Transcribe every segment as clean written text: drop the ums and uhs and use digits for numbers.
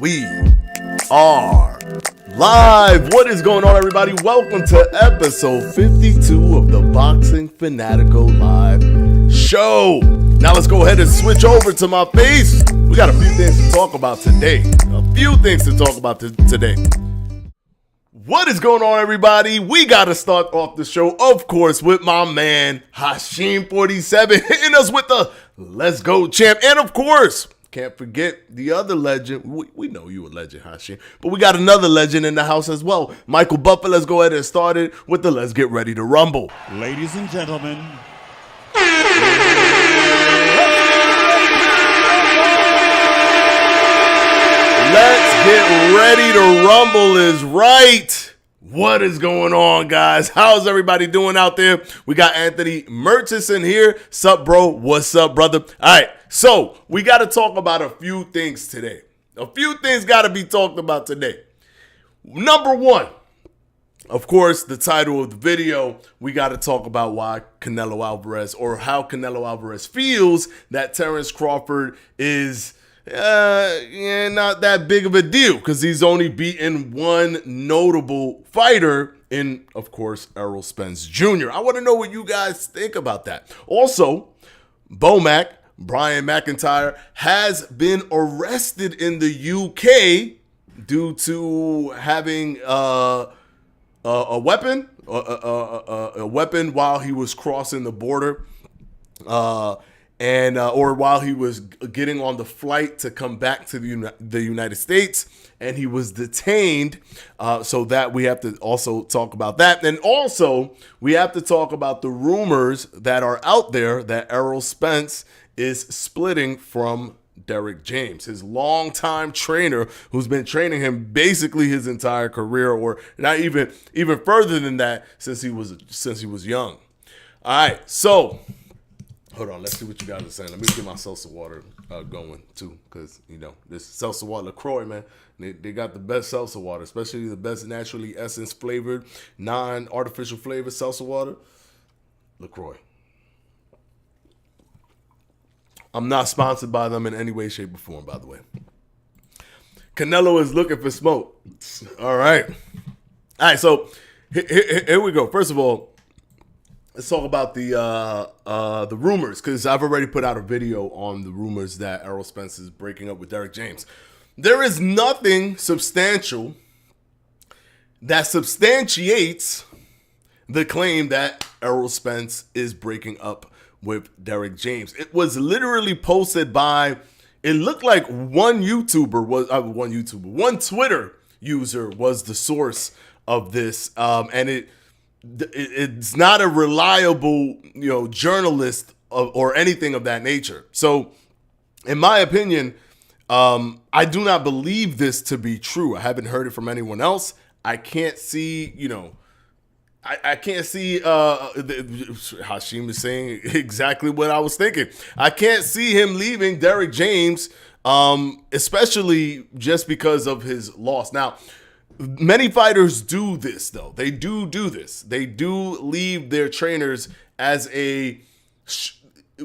We are live. What is going on, everybody? Welcome to episode 52 of the Boxing Fanatico Live Show. Now let's go ahead and switch over to my face. We got a few things to talk about today. What is going on, everybody? We got to start off the show, of course, with my man, Hashim47, hitting us with the Let's Go Champ. And, of course, can't forget the other legend. We know you a legend, Hashim, but we got another legend in the house as well. Michael Buffer, let's go ahead and start it with the Let's Get Ready to Rumble. Ladies and gentlemen, Let's get ready to rumble is right. What is going on, guys? How's everybody doing out there? We got Anthony Murchison here. Sup, bro? What's up, brother? All right, so we got to talk about a few things today. A few things got to be talked about today. Number one, of course, the title of the video, we got to talk about why Canelo Alvarez, or how Canelo Alvarez feels that Terence Crawford is not that big of a deal, because he's only beaten one notable fighter in, of course, Errol Spence Jr. I want to know what you guys think about that. Also, Bomac, Brian McIntyre, has been arrested in the UK due to having a weapon while he was crossing the border. Or while he was getting on the flight to come back to the United States, and he was detained. So that we have to also talk about that. And also, we have to talk about the rumors that are out there that Errol Spence is splitting from Derek James, his longtime trainer, who's been training him basically his entire career, or not even further than that, since he was young. All right, so hold on, let's see what you guys are saying. Let me get my seltzer water going too, because this seltzer water, LaCroix, man, they got the best seltzer water, especially the best naturally essence flavored, non-artificial flavored seltzer water. LaCroix. I'm not sponsored by them in any way, shape, or form, by the way. Canelo is looking for smoke. All right, so here we go. First of all, let's talk about the rumors, because I've already put out a video on the rumors that Errol Spence is breaking up with Derek James. There is nothing substantial that substantiates the claim that Errol Spence is breaking up with Derek James. It was literally posted by, it looked like one Twitter user was the source of this, and it's not a reliable, journalist or anything of that nature. So, in my opinion, I do not believe this to be true. I haven't heard it from anyone else. I can't see, I can't see, Hashim is saying exactly what I was thinking. I can't see him leaving Derek James, especially just because of his loss. Now, many fighters do this, though. They do this. They do leave their trainers as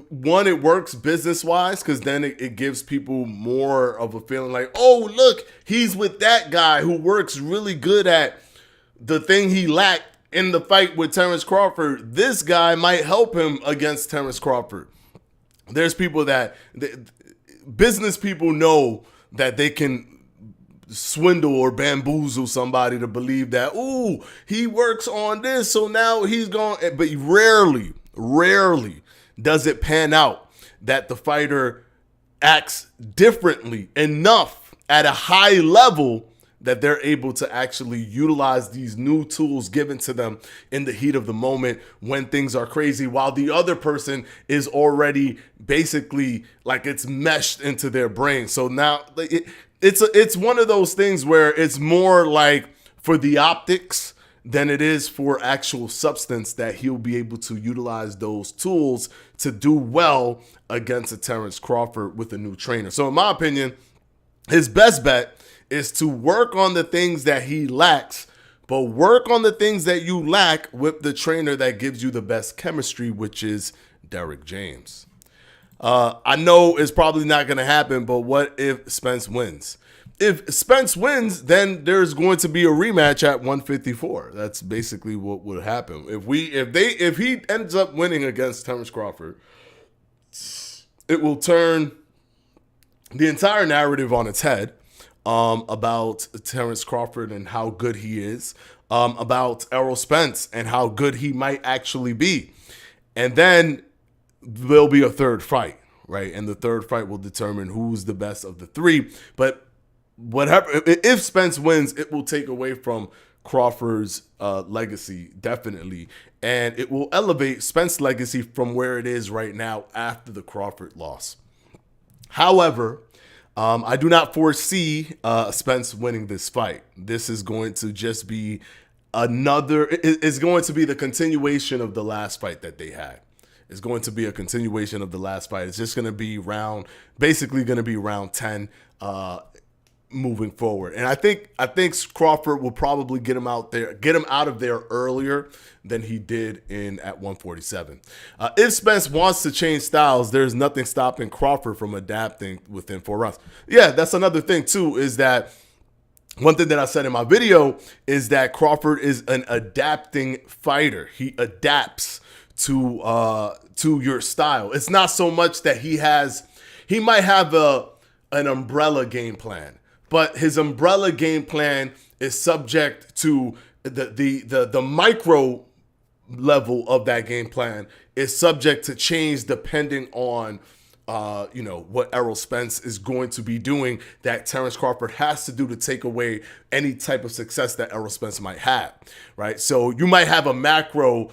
one, it works business-wise, because then it gives people more of a feeling like, oh, look, he's with that guy who works really good at the thing he lacked in the fight with Terence Crawford. This guy might help him against Terence Crawford. There's people business people know that they can swindle or bamboozle somebody to believe that, ooh, he works on this, so now he's going. But rarely does it pan out that the fighter acts differently enough at a high level that they're able to actually utilize these new tools given to them in the heat of the moment when things are crazy, while the other person is already basically like it's meshed into their brain. So now it's one of those things where it's more like for the optics than it is for actual substance, that he'll be able to utilize those tools to do well against a Terence Crawford with a new trainer. So in my opinion, his best bet is to work on the things that he lacks, but work on the things that you lack with the trainer that gives you the best chemistry, which is Derek James. I know it's probably not going to happen, but what if Spence wins? If Spence wins, then there's going to be a rematch at 154. That's basically what would happen. If he ends up winning against Terence Crawford, it will turn the entire narrative on its head about Terence Crawford and how good he is, about Errol Spence and how good he might actually be. And then there'll be a third fight, right? And the third fight will determine who's the best of the three. But whatever, if Spence wins, it will take away from Crawford's legacy, definitely. And it will elevate Spence's legacy from where it is right now after the Crawford loss. However, I do not foresee Spence winning this fight. This is going to just be it's going to be the continuation of the last fight that they had. It's going to be a continuation of the last fight. It's just going to be basically going to be round 10 moving forward. And I think Crawford will probably get him out of there earlier than he did at 147. If Spence wants to change styles, there's nothing stopping Crawford from adapting within 4 rounds. Yeah, that's another thing too, is that one thing that I said in my video is that Crawford is an adapting fighter. He adapts to your style. It's not so much that he might have an umbrella game plan, but his umbrella game plan is subject to the micro level of that game plan is subject to change depending on what Errol Spence is going to be doing that Terence Crawford has to do to take away any type of success that Errol Spence might have, right? So you might have a macro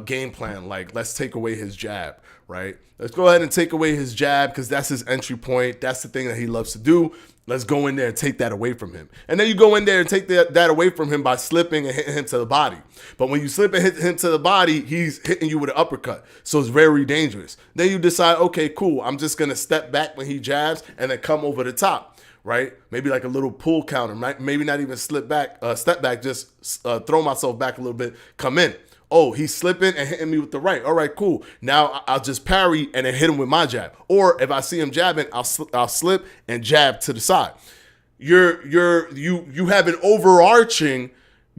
game plan, like let's take away his jab, right? Let's go ahead and take away his jab because that's his entry point. That's the thing that he loves to do. Let's go in there and take that away from him. And then you go in there and take that away from him by slipping and hitting him to the body. But when you slip and hit him to the body, he's hitting you with an uppercut. So it's very dangerous. Then you decide, okay, cool, I'm just going to step back when he jabs and then come over the top, right? Maybe like a little pull counter, right? Maybe not even step back, just throw myself back a little bit, come in. Oh, he's slipping and hitting me with the right. All right, cool. Now I'll just parry and then hit him with my jab. Or if I see him jabbing, I'll slip and jab to the side. You have an overarching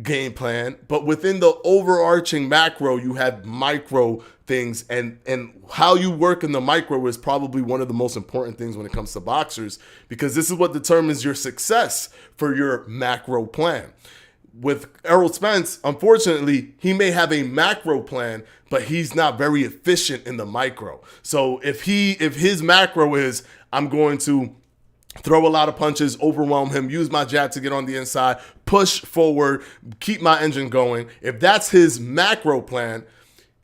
game plan, but within the overarching macro, you have micro things, and how you work in the micro is probably one of the most important things when it comes to boxers, because this is what determines your success for your macro plan. With Errol Spence, unfortunately, he may have a macro plan, but he's not very efficient in the micro. So if his macro is, I'm going to throw a lot of punches, overwhelm him, use my jab to get on the inside, push forward, keep my engine going. If that's his macro plan,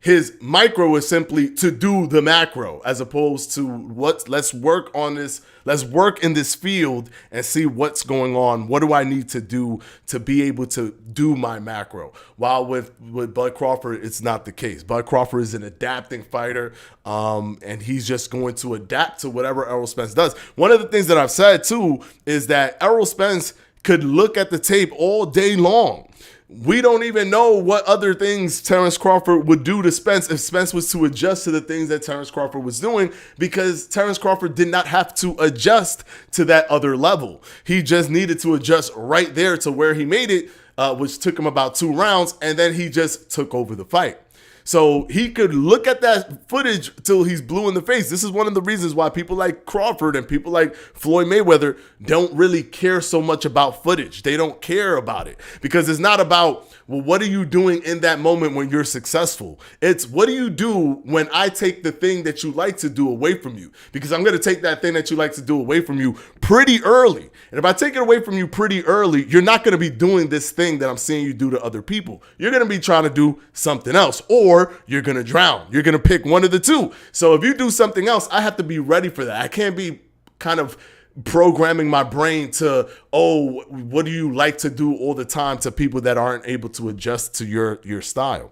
his micro is simply to do the macro, as opposed to let's work on this. Let's work in this field and see what's going on. What do I need to do to be able to do my macro? While with Bud Crawford, it's not the case. Bud Crawford is an adapting fighter, and he's just going to adapt to whatever Errol Spence does. One of the things that I've said too is that Errol Spence could look at the tape all day long. We don't even know what other things Terence Crawford would do to Spence if Spence was to adjust to the things that Terence Crawford was doing, because Terence Crawford did not have to adjust to that other level. He just needed to adjust right there to where he made it, which took him about 2 rounds, and then he just took over the fight. So he could look at that footage till he's blue in the face. This is one of the reasons why people like Crawford and people like Floyd Mayweather don't really care so much about footage. They don't care about it because it's not about, well, what are you doing in that moment when you're successful? It's what do you do when I take the thing that you like to do away from you? Because I'm going to take that thing that you like to do away from you pretty early. And if I take it away from you pretty early, you're not going to be doing this thing that I'm seeing you do to other people. You're going to be trying to do something else, or you're going to drown. You're going to pick one of the two. So if you do something else, I have to be ready for that. I can't be kind of programming my brain to, oh, what do you like to do all the time to people that aren't able to adjust to your style.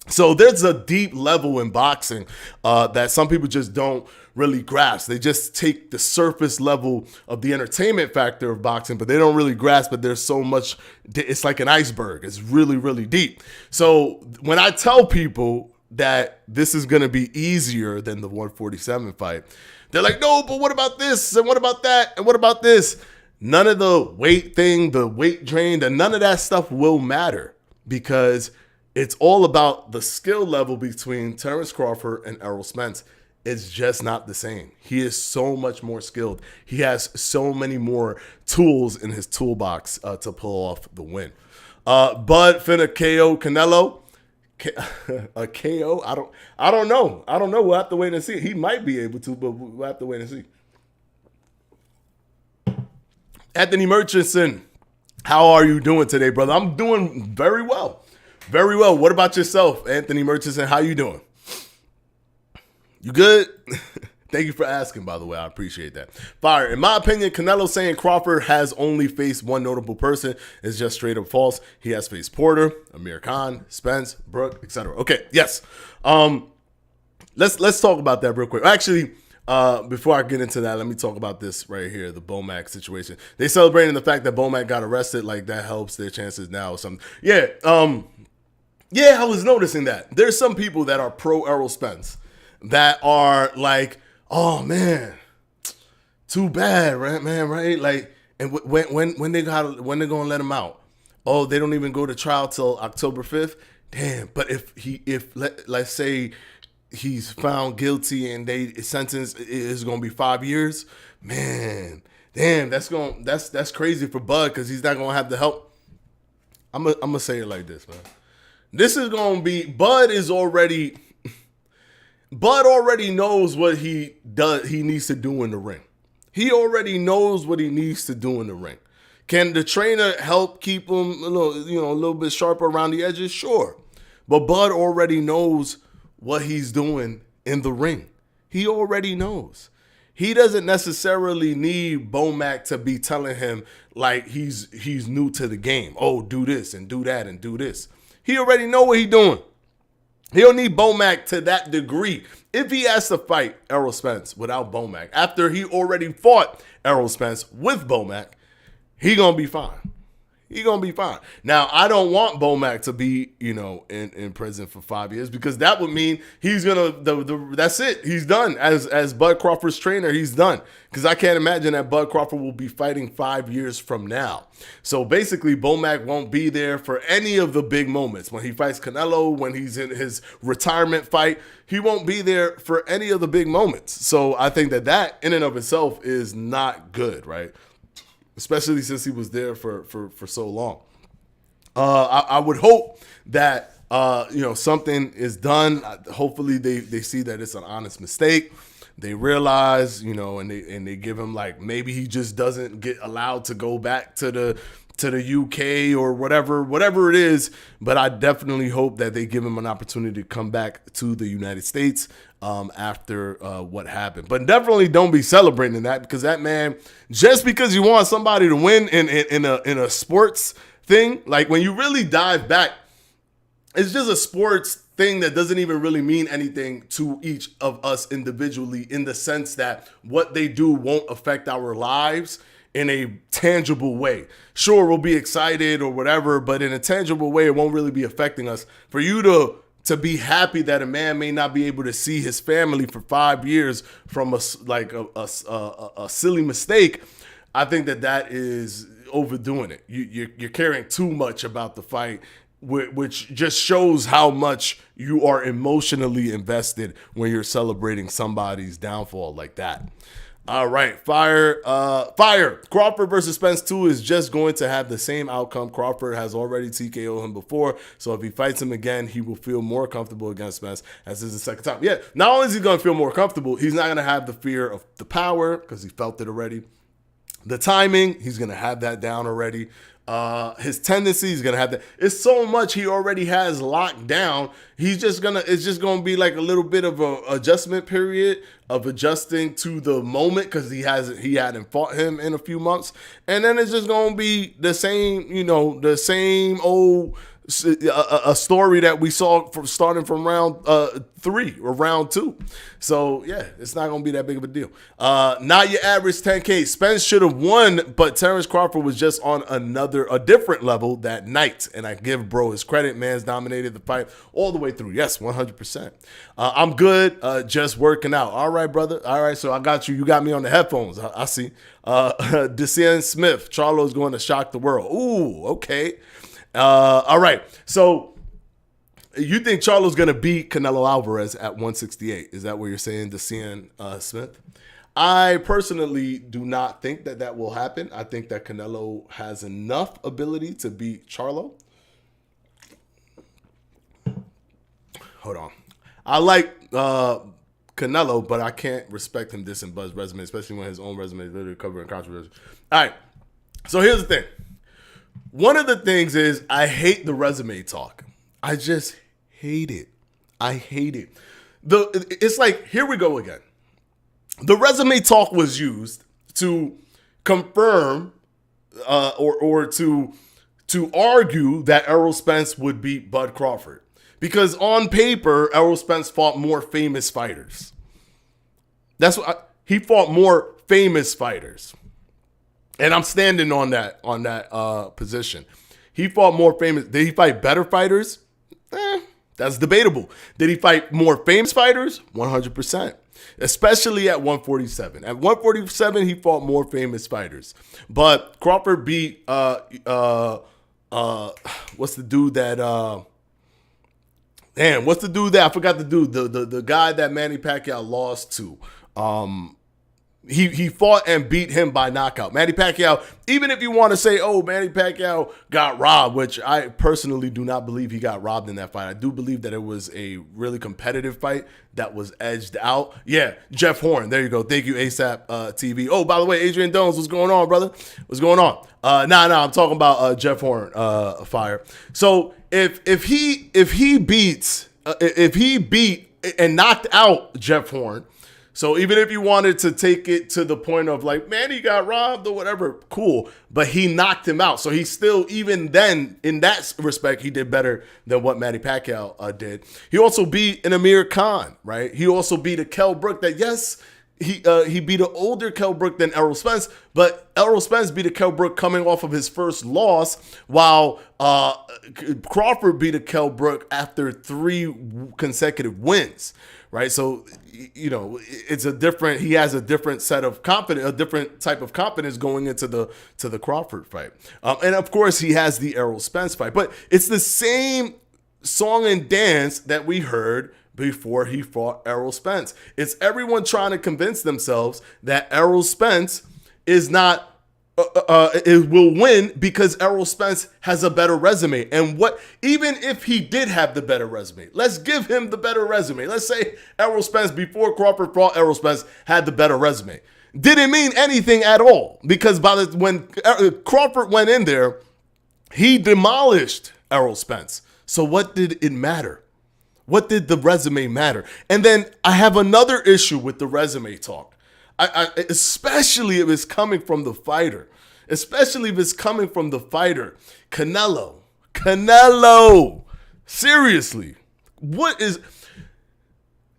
So there's a deep level in boxing that some people just don't really grasp. They just take the surface level of the entertainment factor of boxing, but they don't really grasp that there's so much. It's like an iceberg. It's really, really deep. So when I tell people that this is going to be easier than the 147 fight, they're like, no, but what about this? And what about that? And what about this? none of the weight thing, the weight drain, none of that stuff will matter because it's all about the skill level between Terence Crawford and Errol Spence. It's just not the same. He is so much more skilled. He has so many more tools in his toolbox to pull off the win. Bud finna KO Canelo. A KO? I don't know. We'll have to wait and see. He might be able to, but we'll have to wait and see. Anthony Murchison, how are you doing today, brother? I'm doing very well. Very well. What about yourself, Anthony Murchison? How you doing? You good? Thank you for asking, by the way. I appreciate that. Fire. In my opinion, Canelo saying Crawford has only faced one notable person is just straight up false. He has faced Porter, Amir Khan, Spence, Brook, etc. Okay, yes. Let's talk about that real quick. Actually, before I get into that, let me talk about this right here, the Bomac situation. They celebrating the fact that Bomac got arrested, like that helps their chances now or something. Yeah, I was noticing that. There's some people that are pro Errol Spence that are like, oh man, too bad, right, man, right? Like, and when they're gonna let him out? Oh, they don't even go to trial till October 5th. Damn. But let's say he's found guilty and they sentence is gonna be 5 years, man. Damn, that's crazy for Bud because he's not gonna have the help. I'm gonna say it like this, man. This is gonna be Bud already knows what he needs to do in the ring. He already knows what he needs to do in the ring. Can the trainer help keep him a little bit sharper around the edges? Sure. But Bud already knows what he's doing in the ring. He already knows. He doesn't necessarily need Bomac to be telling him like he's new to the game. Oh, do this and do that and do this. He already know what he's doing. He don't need Bomac to that degree. If he has to fight Errol Spence without Bomac, after he already fought Errol Spence with Bomac, he gonna be fine. He gonna be fine. Now, I don't want Bomac to be, in prison for 5 years because that would mean he's gonna that's it. He's done as Bud Crawford's trainer. He's done because I can't imagine that Bud Crawford will be fighting 5 years from now. So basically, Bomac won't be there for any of the big moments when he fights Canelo, when he's in his retirement fight. He won't be there for any of the big moments. So I think that in and of itself is not good, right? Especially since he was there for so long. I would hope that something is done. Hopefully they see that it's an honest mistake. They realize, and they give him like maybe he just doesn't get allowed to go back to the UK or whatever it is. But I definitely hope that they give him an opportunity to come back to the United States after what happened. But definitely don't be celebrating that because that man, just because you want somebody to win in a sports thing, like when you really dive back, it's just a sports thing that doesn't even really mean anything to each of us individually in the sense that what they do won't affect our lives in a tangible way. Sure, we'll be excited or whatever, but in a tangible way, it won't really be affecting us. For you to be happy that a man may not be able to see his family for 5 years from a silly mistake, I think that is overdoing it. You're caring too much about the fight, which just shows how much you are emotionally invested when you're celebrating somebody's downfall like that. All right, fire. Crawford versus Spence 2 is just going to have the same outcome. Crawford has already TKO'd him before, so if he fights him again, he will feel more comfortable against Spence as this is the second time. Yeah, not only is he going to feel more comfortable, he's not going to have the fear of the power because he felt it already. The timing, he's going to have that down already. His tendency, he's gonna have that. It's so much he already has locked down. It's just gonna be like a little bit of a adjustment period of adjusting to the moment because he hadn't fought him in a few months, and then it's just gonna be the same, the same old a story that we saw from starting from round 3 or round 2. So yeah, it's not gonna be that big of a deal. Not your average 10K. Spence should have won, but Terence Crawford was just on a different level that night, and I give bro his credit. Man's dominated the fight all the way through. Yes, 100%. I'm good, just working out. All right, brother. All right, so I got you. You got me on the headphones. I see. Decian Smith, Charlo's going to shock the world. Ooh, okay. All right. So you think Charlo's going to beat Canelo Alvarez at 168? Is that what you're saying, Decian Smith? I personally do not think that will happen. I think that Canelo has enough ability to beat Charlo. Hold on. I like Canelo, but I can't respect him dissing Bud's resume, especially when his own resume is literally covering controversy. All right. So here's the thing. One of the things is I hate the resume talk. I just hate it. I hate it. It's like, here we go again. The resume talk was used to confirm or to argue that Errol Spence would beat Bud Crawford. Because on paper, Errol Spence fought more famous fighters. He fought more famous fighters. And I'm standing on that position. He fought more famous. Did he fight better fighters? That's debatable. Did he fight more famous fighters? 100%. Especially at 147. At 147, he fought more famous fighters. But Crawford beat what's the dude that what's the dude that I forgot the dude, the guy that Manny Pacquiao lost to. He fought and beat him by knockout. Manny Pacquiao, even if you want to say, oh, Manny Pacquiao got robbed, which I personally do not believe he got robbed in that fight. I do believe that it was a really competitive fight that was edged out. Yeah, Jeff Horn. There you go. Thank you, ASAP TV. Oh, by the way, Adrian Jones, what's going on, brother? What's going on? I'm talking about Jeff Horn fire. So if he beat and knocked out Jeff Horn, so even if you wanted to take it to the point of like, man, he got robbed or whatever, cool. But he knocked him out. So he still, even then, in that respect, he did better than what Manny Pacquiao did. He also beat an Amir Khan, right? He also beat a Kell Brook that, yes, he beat an older Kell Brook than Errol Spence, but Errol Spence beat a Kell Brook coming off of his first loss, while Crawford beat a Kell Brook after 3 consecutive wins. Right, so he has a different set of confidence, a different type of confidence going into the Crawford fight, and of course he has the Errol Spence fight. But it's the same song and dance that we heard before he fought Errol Spence. It's everyone trying to convince themselves that Errol Spence is not. It will win because Errol Spence has a better resume. And even if he did have the better resume, let's give him the better resume. Let's say Errol Spence, before Crawford fought Errol Spence, had the better resume. Didn't mean anything at all, because when Crawford went in there, he demolished Errol Spence. So what did it matter? What did the resume matter? And then I have another issue with the resume talk. Especially if it's coming from the fighter. Canelo. Seriously.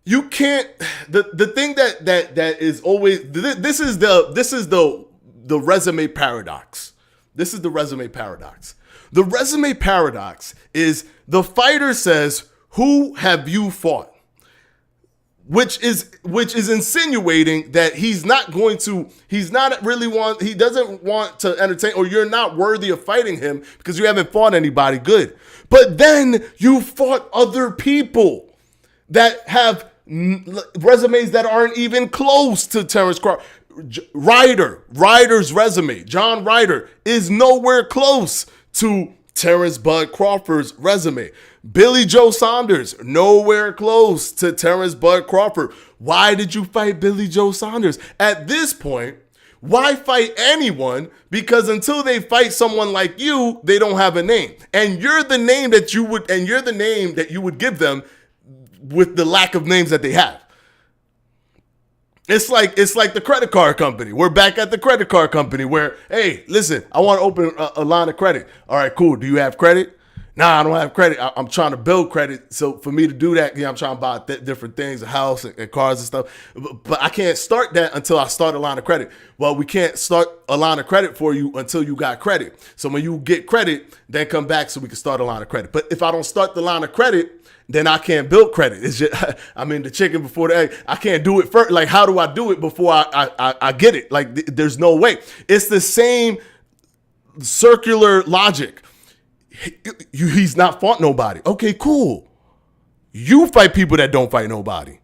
You can't, the thing that is always, this is the resume paradox. This is the resume paradox. The resume paradox is the fighter says, who have you fought? Which is insinuating that he doesn't want to entertain, or you're not worthy of fighting him because you haven't fought anybody good. But then you fought other people that have resumes that aren't even close to Terence Crawford. Ryder's resume, John Ryder, is nowhere close to Terence Bud Crawford's resume. Billy Joe Saunders, nowhere close to Terence Bud Crawford. Why did you fight Billy Joe Saunders? At this point, why fight anyone? Because until they fight someone like you, they don't have a name. And you're the name that you would give them with the lack of names that they have. It's like the credit card company. We're back at the credit card company where, hey, listen, I want to open a line of credit. All right, cool. Do you have credit? Nah, I don't have credit. I'm trying to build credit. So for me to do that, I'm trying to buy different things, a house and cars and stuff. But I can't start that until I start a line of credit. Well, we can't start a line of credit for you until you got credit. So when you get credit, then come back so we can start a line of credit. But if I don't start the line of credit, then I can't build credit. It's just, the chicken before the egg. I can't do it first. Like, how do I do it before I get it? Like, there's no way. It's the same circular logic. He's not fought nobody. Okay, cool. You fight people that don't fight nobody.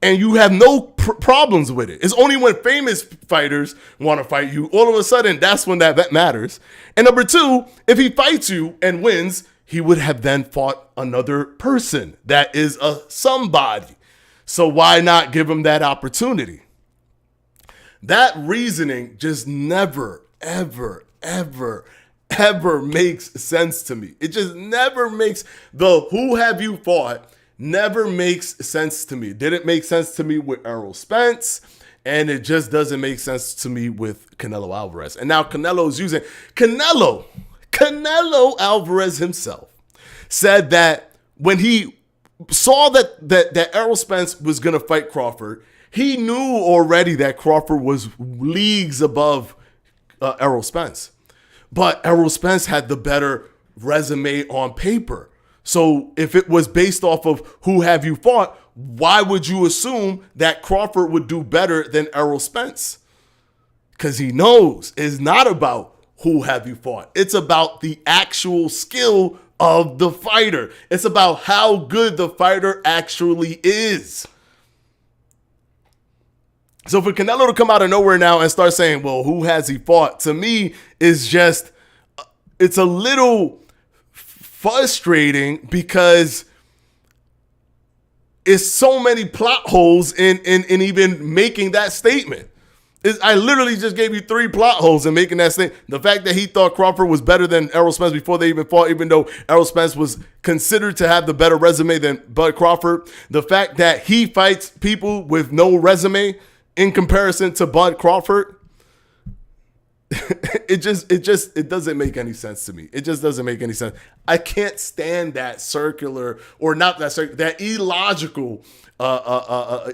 And you have no problems with it. It's only when famous fighters want to fight you, all of a sudden, that's when that matters. And number two, if he fights you and wins, he would have then fought another person that is a somebody. So why not give him that opportunity? That reasoning just never, ever, ever, ever makes sense to me. It just never makes who have you fought never makes sense to me. It didn't make sense to me with Errol Spence, and it just doesn't make sense to me with Canelo Alvarez. And now Canelo's using Canelo Alvarez himself said that when he saw that Errol Spence was going to fight Crawford, he knew already that Crawford was leagues above Errol Spence. But Errol Spence had the better resume on paper. So if it was based off of who have you fought, why would you assume that Crawford would do better than Errol Spence? Because he knows it's not about who have you fought. It's about the actual skill of the fighter. It's about how good the fighter actually is. So for Canelo to come out of nowhere now and start saying, well, who has he fought? To me, is just, it's a little frustrating because it's so many plot holes in even making that statement. I literally just gave you 3 plot holes in making that statement. The fact that he thought Crawford was better than Errol Spence before they even fought, even though Errol Spence was considered to have the better resume than Bud Crawford. The fact that he fights people with no resume in comparison to Bud Crawford, it doesn't make any sense to me. It just doesn't make any sense. I can't stand that circular, or not that circular, that illogical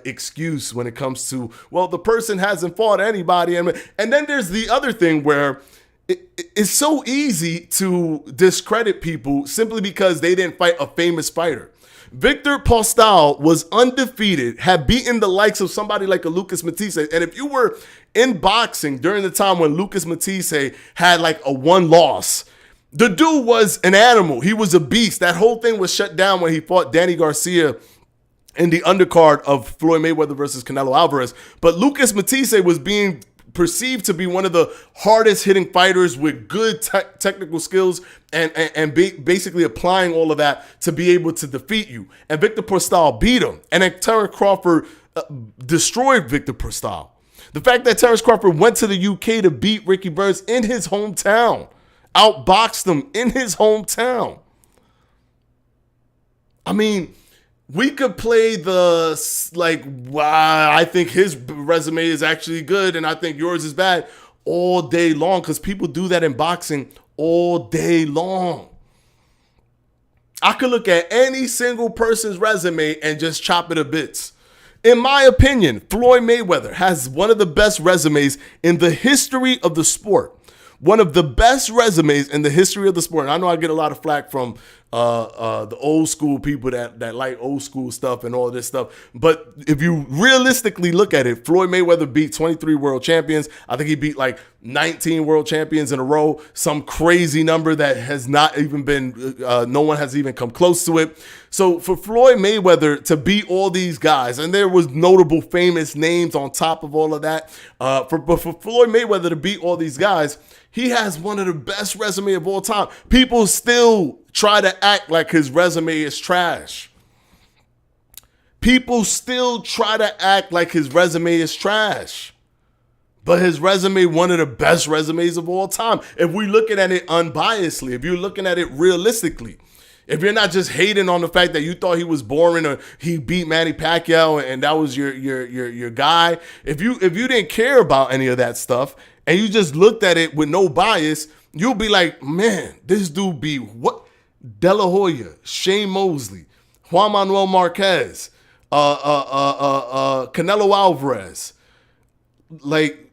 excuse when it comes to, well, the person hasn't fought anybody. And then there's the other thing where it's so easy to discredit people simply because they didn't fight a famous fighter. Victor Postol was undefeated, had beaten the likes of somebody like a Lucas Matisse. And if you were in boxing during the time when Lucas Matisse had like a 1 loss, the dude was an animal. He was a beast. That whole thing was shut down when he fought Danny Garcia in the undercard of Floyd Mayweather versus Canelo Alvarez. But Lucas Matisse was being perceived to be one of the hardest hitting fighters with good technical skills and basically applying all of that to be able to defeat you. And Victor Postol beat him. And then Terence Crawford destroyed Victor Postol. The fact that Terence Crawford went to the UK to beat Ricky Burns in his hometown, outboxed him in his hometown. I mean, we could play I think his resume is actually good and I think yours is bad all day long, because people do that in boxing all day long. I could look at any single person's resume and just chop it to bits. In my opinion, Floyd Mayweather has one of the best resumes in the history of the sport. One of the best resumes in the history of the sport. And I know I get a lot of flack from the old school people that like old school stuff and all this stuff. But if you realistically look at it, Floyd Mayweather beat 23 world champions. I think he beat like 19 world champions in a row. Some crazy number that has not even been, no one has even come close to it. So for Floyd Mayweather to beat all these guys, and there was notable famous names on top of all of that, but for Floyd Mayweather to beat all these guys, he has one of the best resume of all time. People still try to act like his resume is trash. People still try to act like his resume is trash. But his resume, one of the best resumes of all time. If we're looking at it unbiasedly, if you're looking at it realistically, if you're not just hating on the fact that you thought he was boring or he beat Manny Pacquiao and that was your guy, if you didn't care about any of that stuff and you just looked at it with no bias, you'll be like, man, this dude be what? De La Hoya, Shane Mosley, Juan Manuel Marquez, Canelo Alvarez, like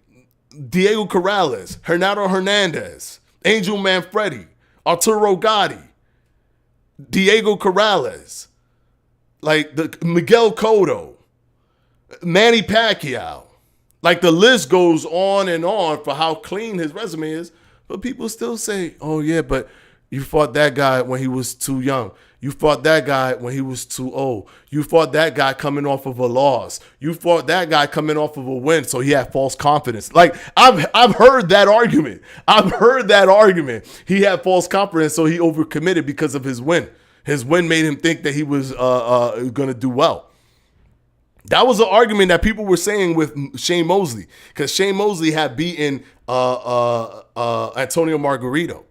Diego Corrales, Hernando Hernandez, Angel Manfredi, Arturo Gotti, Diego Corrales, like the Miguel Cotto, Manny Pacquiao. Like the list goes on and on for how clean his resume is. But people still say, oh yeah, but you fought that guy when he was too young. You fought that guy when he was too old. You fought that guy coming off of a loss. You fought that guy coming off of a win, so he had false confidence. Like I've heard that argument. He had false confidence, so he overcommitted because of his win. His win made him think that he was going to do well. That was an argument that people were saying with Shane Mosley, because Shane Mosley had beaten Antonio Margarito.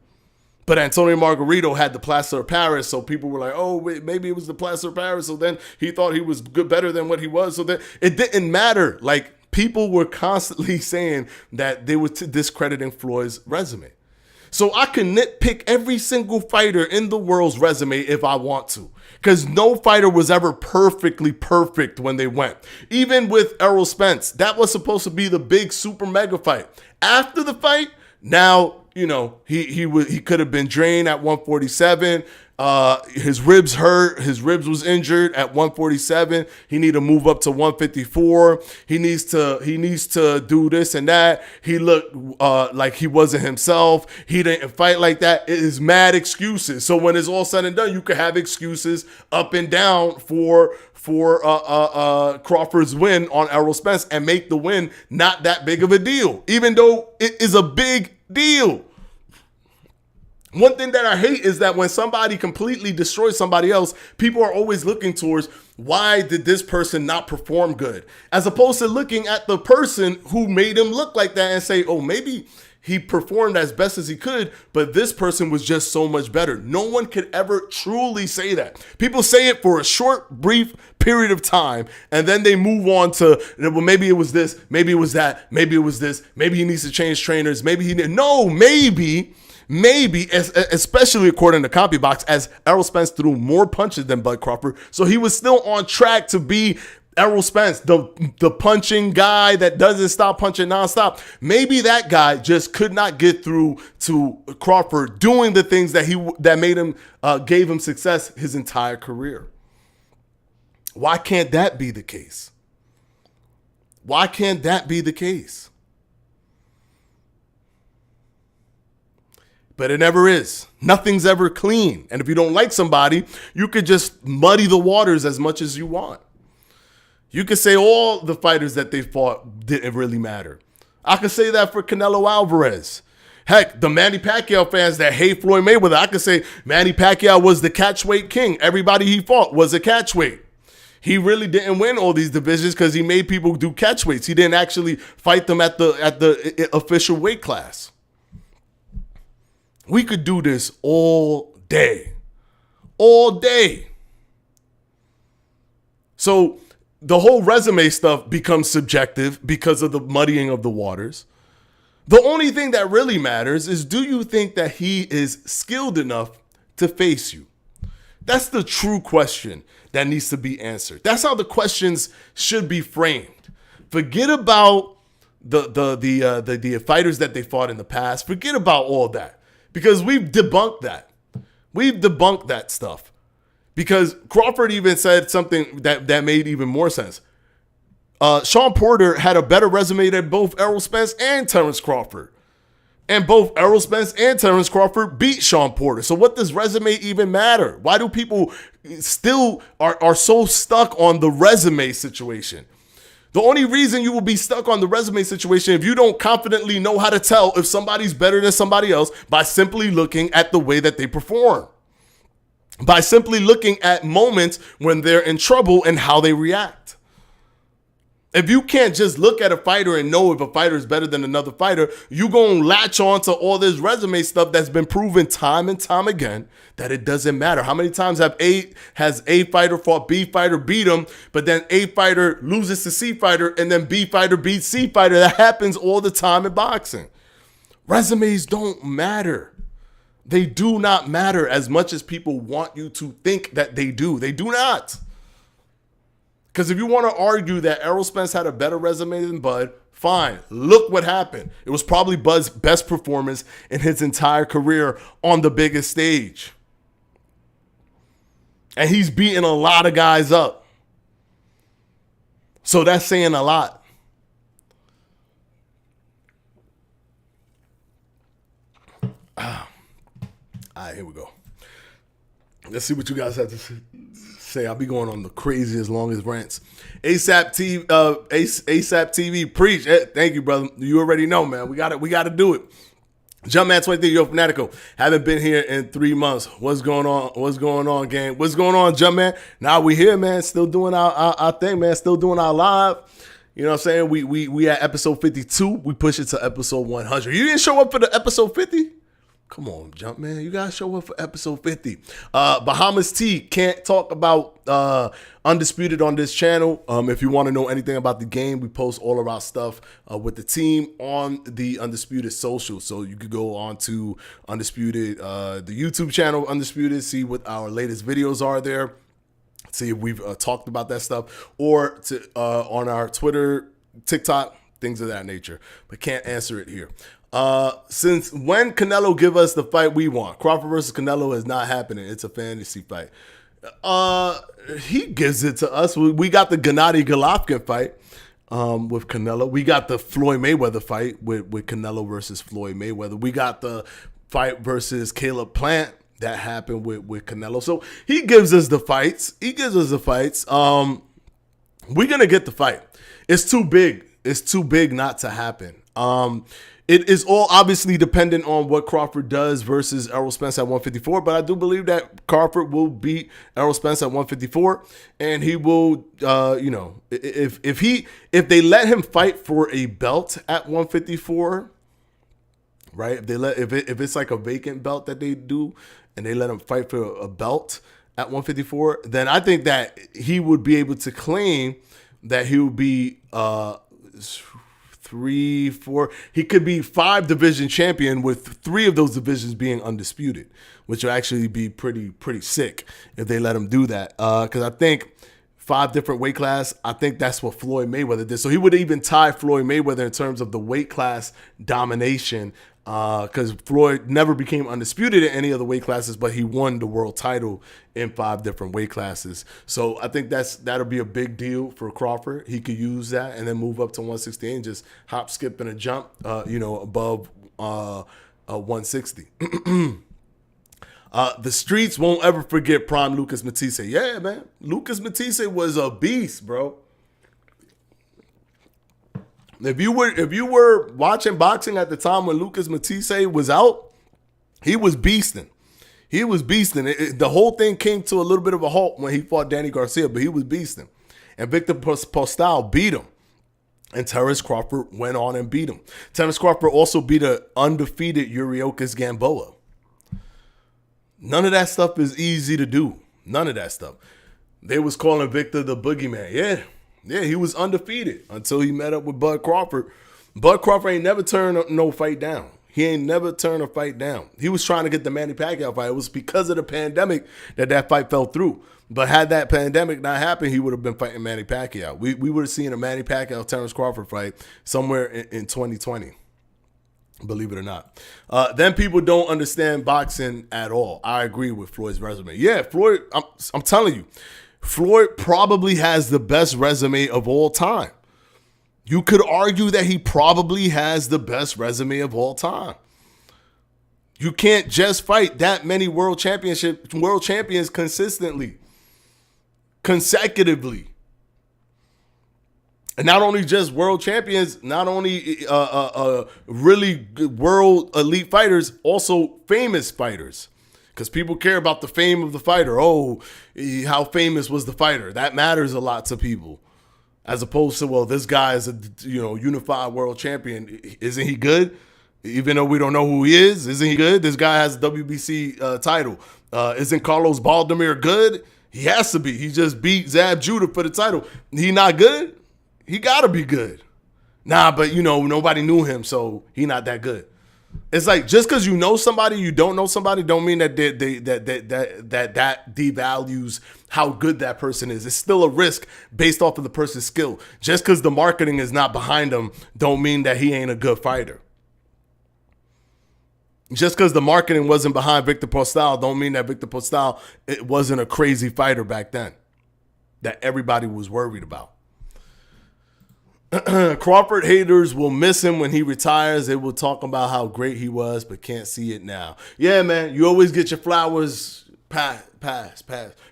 But Antonio Margarito had the plaster of Paris, so people were like, oh, wait, maybe it was the plaster of Paris. So then he thought he was better than what he was. So then it didn't matter. Like, people were constantly saying that they were discrediting Floyd's resume. So I can nitpick every single fighter in the world's resume if I want to, because no fighter was ever perfectly perfect when they went. Even with Errol Spence, that was supposed to be the big super mega fight. After the fight, now, you know, he could have been drained at 147. His ribs hurt. His ribs was injured at 147. He need to move up to 154. He needs to do this and that. He looked like he wasn't himself. He didn't fight like that. It is mad excuses. So when it's all said and done, you could have excuses up and down for Crawford's win on Errol Spence and make the win not that big of a deal, even though it is a big deal. One thing that I hate is that when somebody completely destroys somebody else, people are always looking towards, why did this person not perform good? As opposed to looking at the person who made him look like that and say, oh, maybe he performed as best as he could, but this person was just so much better. No one could ever truly say that. People say it for a short, brief period of time, and then they move on to, well, maybe it was this, maybe it was that, maybe it was this, maybe he needs to change trainers, maybe he didn't. No, maybe, especially according to CompuBox, as Errol Spence threw more punches than Bud Crawford, so he was still on track to be Errol Spence, the punching guy that doesn't stop punching nonstop. Maybe that guy just could not get through to Crawford doing the things that made him gave him success his entire career. Why can't that be the case? Why can't that be the case? But it never is. Nothing's ever clean. And if you don't like somebody, you could just muddy the waters as much as you want. You could say all the fighters that they fought didn't really matter. I could say that for Canelo Alvarez. Heck, the Manny Pacquiao fans that hate Floyd Mayweather, I could say Manny Pacquiao was the catchweight king. Everybody he fought was a catchweight. He really didn't win all these divisions because he made people do catchweights. He didn't actually fight them at the official weight class. We could do this all day. All day. So the whole resume stuff becomes subjective because of the muddying of the waters. The only thing that really matters is, do you think that he is skilled enough to face you? That's the true question that needs to be answered. That's how the questions should be framed. Forget about the fighters that they fought in the past. Forget about all that, because we've debunked that. We've debunked that stuff. Because Crawford even said something that made even more sense. Sean Porter had a better resume than both Errol Spence and Terence Crawford. And both Errol Spence and Terence Crawford beat Sean Porter. So what does resume even matter? Why do people still are so stuck on the resume situation? The only reason you will be stuck on the resume situation if you don't confidently know how to tell if somebody's better than somebody else by simply looking at the way that they perform. By simply looking at moments when they're in trouble and how they react. If you can't just look at a fighter and know if a fighter is better than another fighter, you're going to latch on to all this resume stuff that's been proven time and time again that it doesn't matter. How many times has A fighter fought B fighter, beat him, but then A fighter loses to C fighter and then B fighter beats C fighter? That happens all the time in boxing. Resumes don't matter. They do not matter as much as people want you to think that they do. They do not. Because if you want to argue that Errol Spence had a better resume than Bud, fine. Look what happened. It was probably Bud's best performance in his entire career on the biggest stage. And he's beating a lot of guys up. So that's saying a lot. All right, here we go. Let's see what you guys have to say. I'll be going on the craziest, longest rants. ASAP TV, preach. Thank you, brother. You already know, man. We got to do it. Jumpman23, yo, Fanatico. Haven't been here in 3 months. What's going on? What's going on, gang? What's going on, Jumpman? Now we here, man. Still doing our thing, man. Still doing our live. You know what I'm saying? We at episode 52. We push it to episode 100. You didn't show up for the episode 50? Come on, Jumpman. You got to show up for episode 50. Bahamas T can't talk about Undisputed on this channel. If you want to know anything about the game, we post all of our stuff with the team on the Undisputed social. So you could go on to Undisputed, the YouTube channel Undisputed, see what our latest videos are there. See if we've talked about that stuff, or on our Twitter, TikTok, things of that nature. But can't answer it here. Since when Canelo give us the fight we want? Crawford versus Canelo is not happening. It's a fantasy fight. He gives it to us. We got the Gennady Golovkin fight with Canelo. We got the Floyd Mayweather fight with Canelo versus Floyd Mayweather. We got the fight versus Caleb Plant that happened with Canelo. So he gives us the fights. We're going to get the fight. It's too big. It's too big not to happen. It is all obviously dependent on what Crawford does versus Errol Spence at 154, but I do believe that Crawford will beat Errol Spence at 154, and he will, if they let him fight for a belt at 154, right? If it's like a vacant belt that they do, and they let him fight for a belt at 154, then I think that he would be able to claim that he would be 3, 4. He could be 5 division champion with 3 of those divisions being undisputed, which would actually be pretty sick if they let him do that. Because I think 5 different weight class, I think that's what Floyd Mayweather did. So he would even tie Floyd Mayweather in terms of the weight class domination. Because Floyd never became undisputed in any other weight classes, but he won the world title in 5 different weight classes. So I think that'll be a big deal for Crawford. He could use that and then move up to 168 and just hop, skip, and a jump, above 160. The streets won't ever forget prime Lucas Matisse. Yeah, man. Lucas Matisse was a beast, bro. If you were watching boxing at the time when Lucas Matisse was out, he was beasting. The whole thing came to a little bit of a halt when he fought Danny Garcia, but he was beasting. And Victor Postal beat him. And Terence Crawford went on and beat him. Terence Crawford also beat an undefeated Yuriorkis Gamboa. None of that stuff is easy to do. None of that stuff. They was calling Victor the boogeyman. Yeah, he was undefeated until he met up with Bud Crawford. Bud Crawford ain't never turned no fight down. He ain't never turned a fight down. He was trying to get the Manny Pacquiao fight. It was because of the pandemic that fight fell through. But had that pandemic not happened, he would have been fighting Manny Pacquiao. We would have seen a Manny Pacquiao-Terence Crawford fight somewhere in 2020. Believe it or not. Then people don't understand boxing at all. I agree with Floyd's resume. Yeah, Floyd, I'm telling you, Floyd probably has the best resume of all time. You could argue that he probably has the best resume of all time. You can't just fight that many world champions consecutively. And not only just world champions, not only really good world elite fighters, also famous fighters. Because people care about the fame of the fighter. Oh, how famous was the fighter? That matters a lot to people. As opposed to, well, this guy is a unified world champion. Isn't he good? Even though we don't know who he is, isn't he good? This guy has a WBC title. Isn't Carlos Baldomir good? He has to be. He just beat Zab Judah for the title. He not good? He got to be good. Nah, but, nobody knew him, so he not that good. It's like just because you know somebody, you don't know somebody, don't mean that that devalues how good that person is. It's still a risk based off of the person's skill. Just because the marketing is not behind him, don't mean that he ain't a good fighter. Just because the marketing wasn't behind Victor Postol, don't mean that Victor Postol it wasn't a crazy fighter back then that everybody was worried about. Crawford haters will miss him when he retires. They will talk about how great he was, but can't see it now. Yeah, man, you always get your flowers. Pass.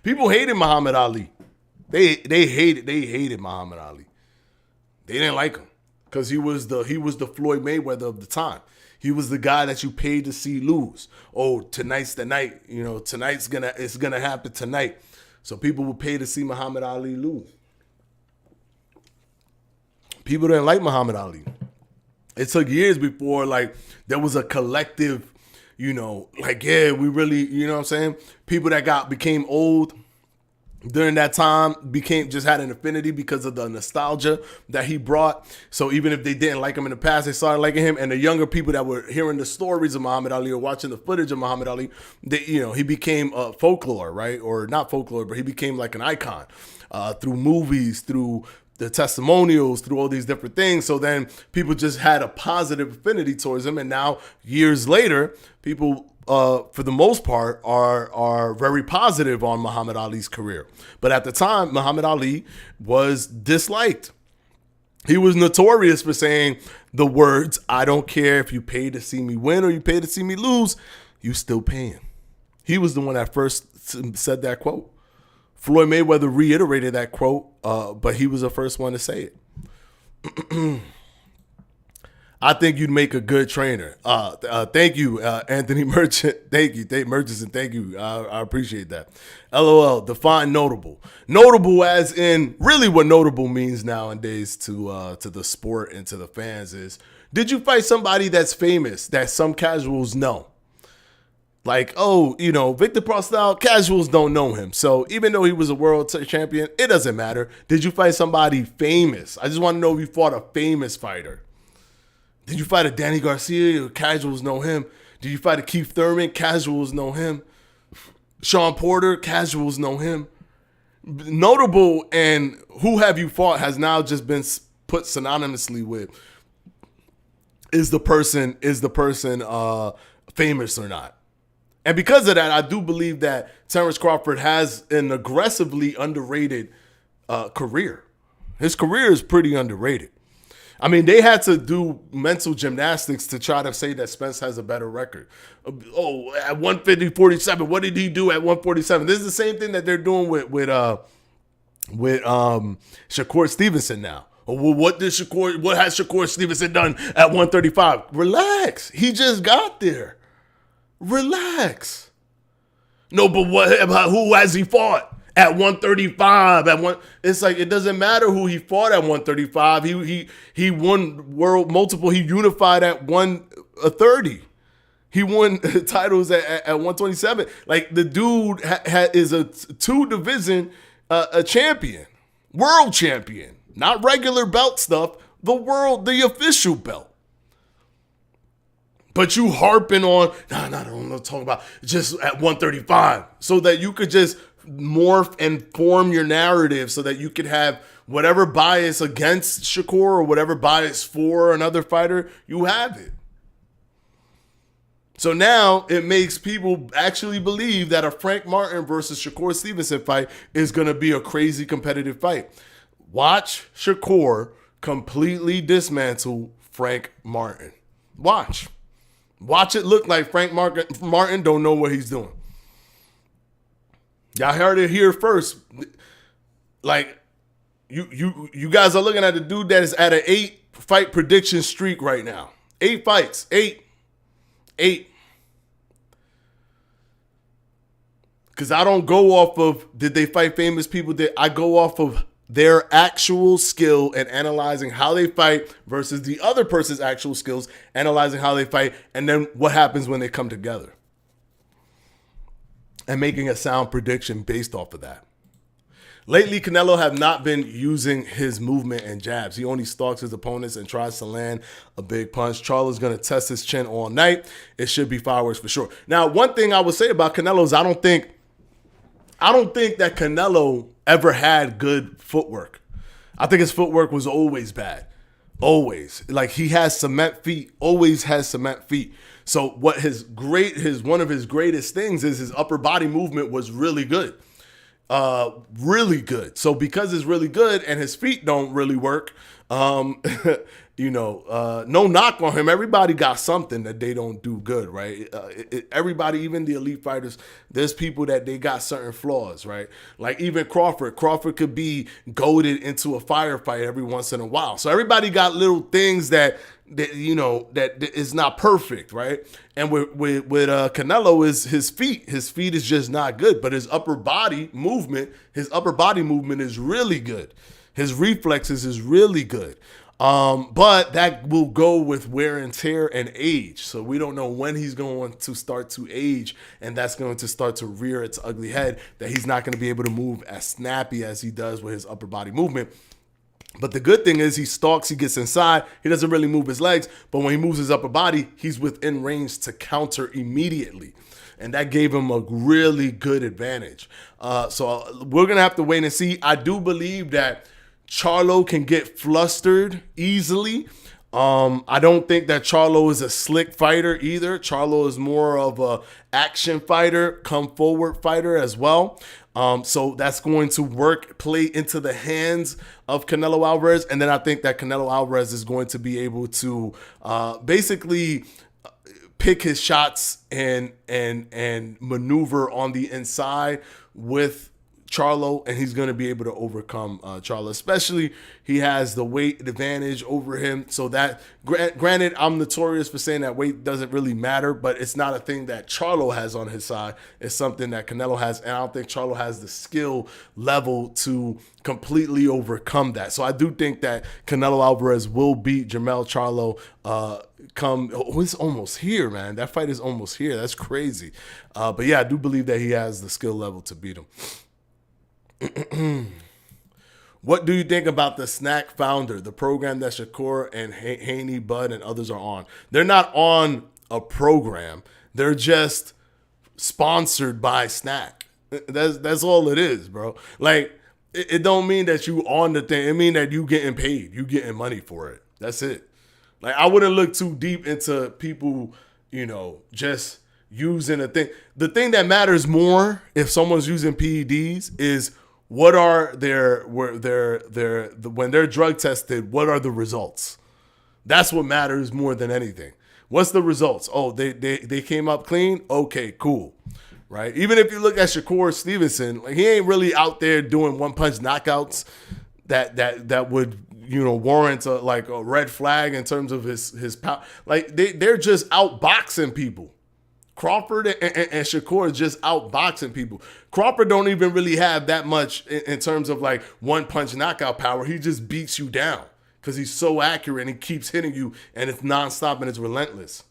People hated Muhammad Ali. They hated Muhammad Ali. They didn't like him because he was the Floyd Mayweather of the time. He was the guy that you paid to see lose. Oh, tonight's the night. You know, it's gonna happen tonight. So people would pay to see Muhammad Ali lose. People didn't like Muhammad Ali. It took years before, like, there was a collective, you know, like, yeah, we really, you know what I'm saying? People that became old during that time just had an affinity because of the nostalgia that he brought. So even if they didn't like him in the past, they started liking him. And the younger people that were hearing the stories of Muhammad Ali or watching the footage of Muhammad Ali, he became folklore, right? Or not folklore, but he became like an icon through movies, through the testimonials, through all these different things. So then people just had a positive affinity towards him. And now years later, people, for the most part, are very positive on Muhammad Ali's career. But at the time, Muhammad Ali was disliked. He was notorious for saying the words, "I don't care if you pay to see me win or you pay to see me lose, you still paying." He was the one that first said that quote. Floyd Mayweather reiterated that quote, but he was the first one to say it. I think you'd make a good trainer. Thank you, Anthony Merchant. Thank you, Murchison. Thank you. I appreciate that. LOL. Define notable. Notable as in really what notable means nowadays to the sport and to the fans is, did you fight somebody that's famous that some casuals know? Like, oh, you know, Victor Postol, casuals don't know him. So even though he was a world champion, it doesn't matter. Did you fight somebody famous? I just want to know if you fought a famous fighter. Did you fight a Danny Garcia? Casuals know him. Did you fight a Keith Thurman? Casuals know him. Sean Porter? Casuals know him. Notable and who have you fought has now just been put synonymously with is the person famous or not. And because of that, I do believe that Terence Crawford has an aggressively underrated career. His career is pretty underrated. I mean, they had to do mental gymnastics to try to say that Spence has a better record. Oh, at 150-47, what did he do at 147? This is the same thing that they're doing with Shakur Stevenson now. Well, what has Shakur Stevenson done at 135? Relax. He just got there. Relax. No, but what about who has he fought at 135? It's like it doesn't matter who he fought at 135. He won multiple. He unified at 130. He won titles at 127. Like the dude is a two-division a champion, world champion, not regular belt stuff. The official belt. But you harping on, I'm not talking about just at 135 so that you could just morph and form your narrative so that you could have whatever bias against Shakur or whatever bias for another fighter, you have it. So now it makes people actually believe that a Frank Martin versus Shakur Stevenson fight is going to be a crazy competitive fight. Watch Shakur completely dismantle Frank Martin. Watch it look like Frank Martin don't know what he's doing. Y'all heard it here first. Like, you guys are looking at the dude that is at an 8-fight prediction streak right now. 8 fights. 8. Because I don't go off of did they fight famous people. I go off of their actual skill and analyzing how they fight versus the other person's actual skills, analyzing how they fight, and then what happens when they come together. And making a sound prediction based off of that. Lately, Canelo have not been using his movement and jabs. He only stalks his opponents and tries to land a big punch. Charlo's going to test his chin all night. It should be fireworks for sure. Now, one thing I would say about Canelo is I don't think that Canelo ever had good footwork. I think his footwork was always bad. Always. Like, he has cement feet, always has cement feet. So what one of his greatest things is his upper body movement was really good. Really good. So because it's really good and his feet don't really work, no knock on him. Everybody got something that they don't do good, right? Everybody, even the elite fighters, there's people that they got certain flaws, right? Like even Crawford could be goaded into a firefight every once in a while. So everybody got little things that is not perfect, right? And with Canelo is his feet. His feet is just not good, but his upper body movement is really good. His reflexes is really good. But that will go with wear and tear and age. So we don't know when he's going to start to age, and that's going to start to rear its ugly head, that he's not going to be able to move as snappy as he does with his upper body movement. But the good thing is he stalks, he gets inside, he doesn't really move his legs, but when he moves his upper body, he's within range to counter immediately. And that gave him a really good advantage. So we're going to have to wait and see. I do believe that Charlo can get flustered easily. I don't think that Charlo is a slick fighter either. Charlo is more of a action fighter, come forward fighter as well. So that's going to play into the hands of Canelo Alvarez. And then I think that Canelo Alvarez is going to be able to basically pick his shots and maneuver on the inside with Charlo, and he's going to be able to overcome Charlo. Especially, he has the weight advantage over him. So that, granted, I'm notorious for saying that weight doesn't really matter, but it's not a thing that Charlo has on his side. It's something that Canelo has, and I don't think Charlo has the skill level to completely overcome that. So I do think that Canelo Alvarez will beat Jermell Charlo it's almost here, man. That fight is almost here. That's crazy. But yeah, I do believe that he has the skill level to beat him. What do you think about the Snack Founder, the program that Shakur and Haney, Bud, and others are on? They're not on a program. They're just sponsored by Snack. That's all it is, bro. Like, it don't mean that you on the thing. It mean that you getting paid. You getting money for it. That's it. Like, I wouldn't look too deep into people, just using a thing. The thing that matters more if someone's using PEDs is what are when they're drug tested, what are the results? That's what matters more than anything. What's the results? Oh, they came up clean? Okay, cool. Right? Even if you look at Shakur Stevenson, like, he ain't really out there doing one-punch knockouts that would, warrant a red flag in terms of his power. Like, they're just outboxing people. Crawford and Shakur is just outboxing people. Crawford don't even really have that much in terms of like one punch knockout power. He just beats you down because he's so accurate and he keeps hitting you, and it's nonstop and it's relentless.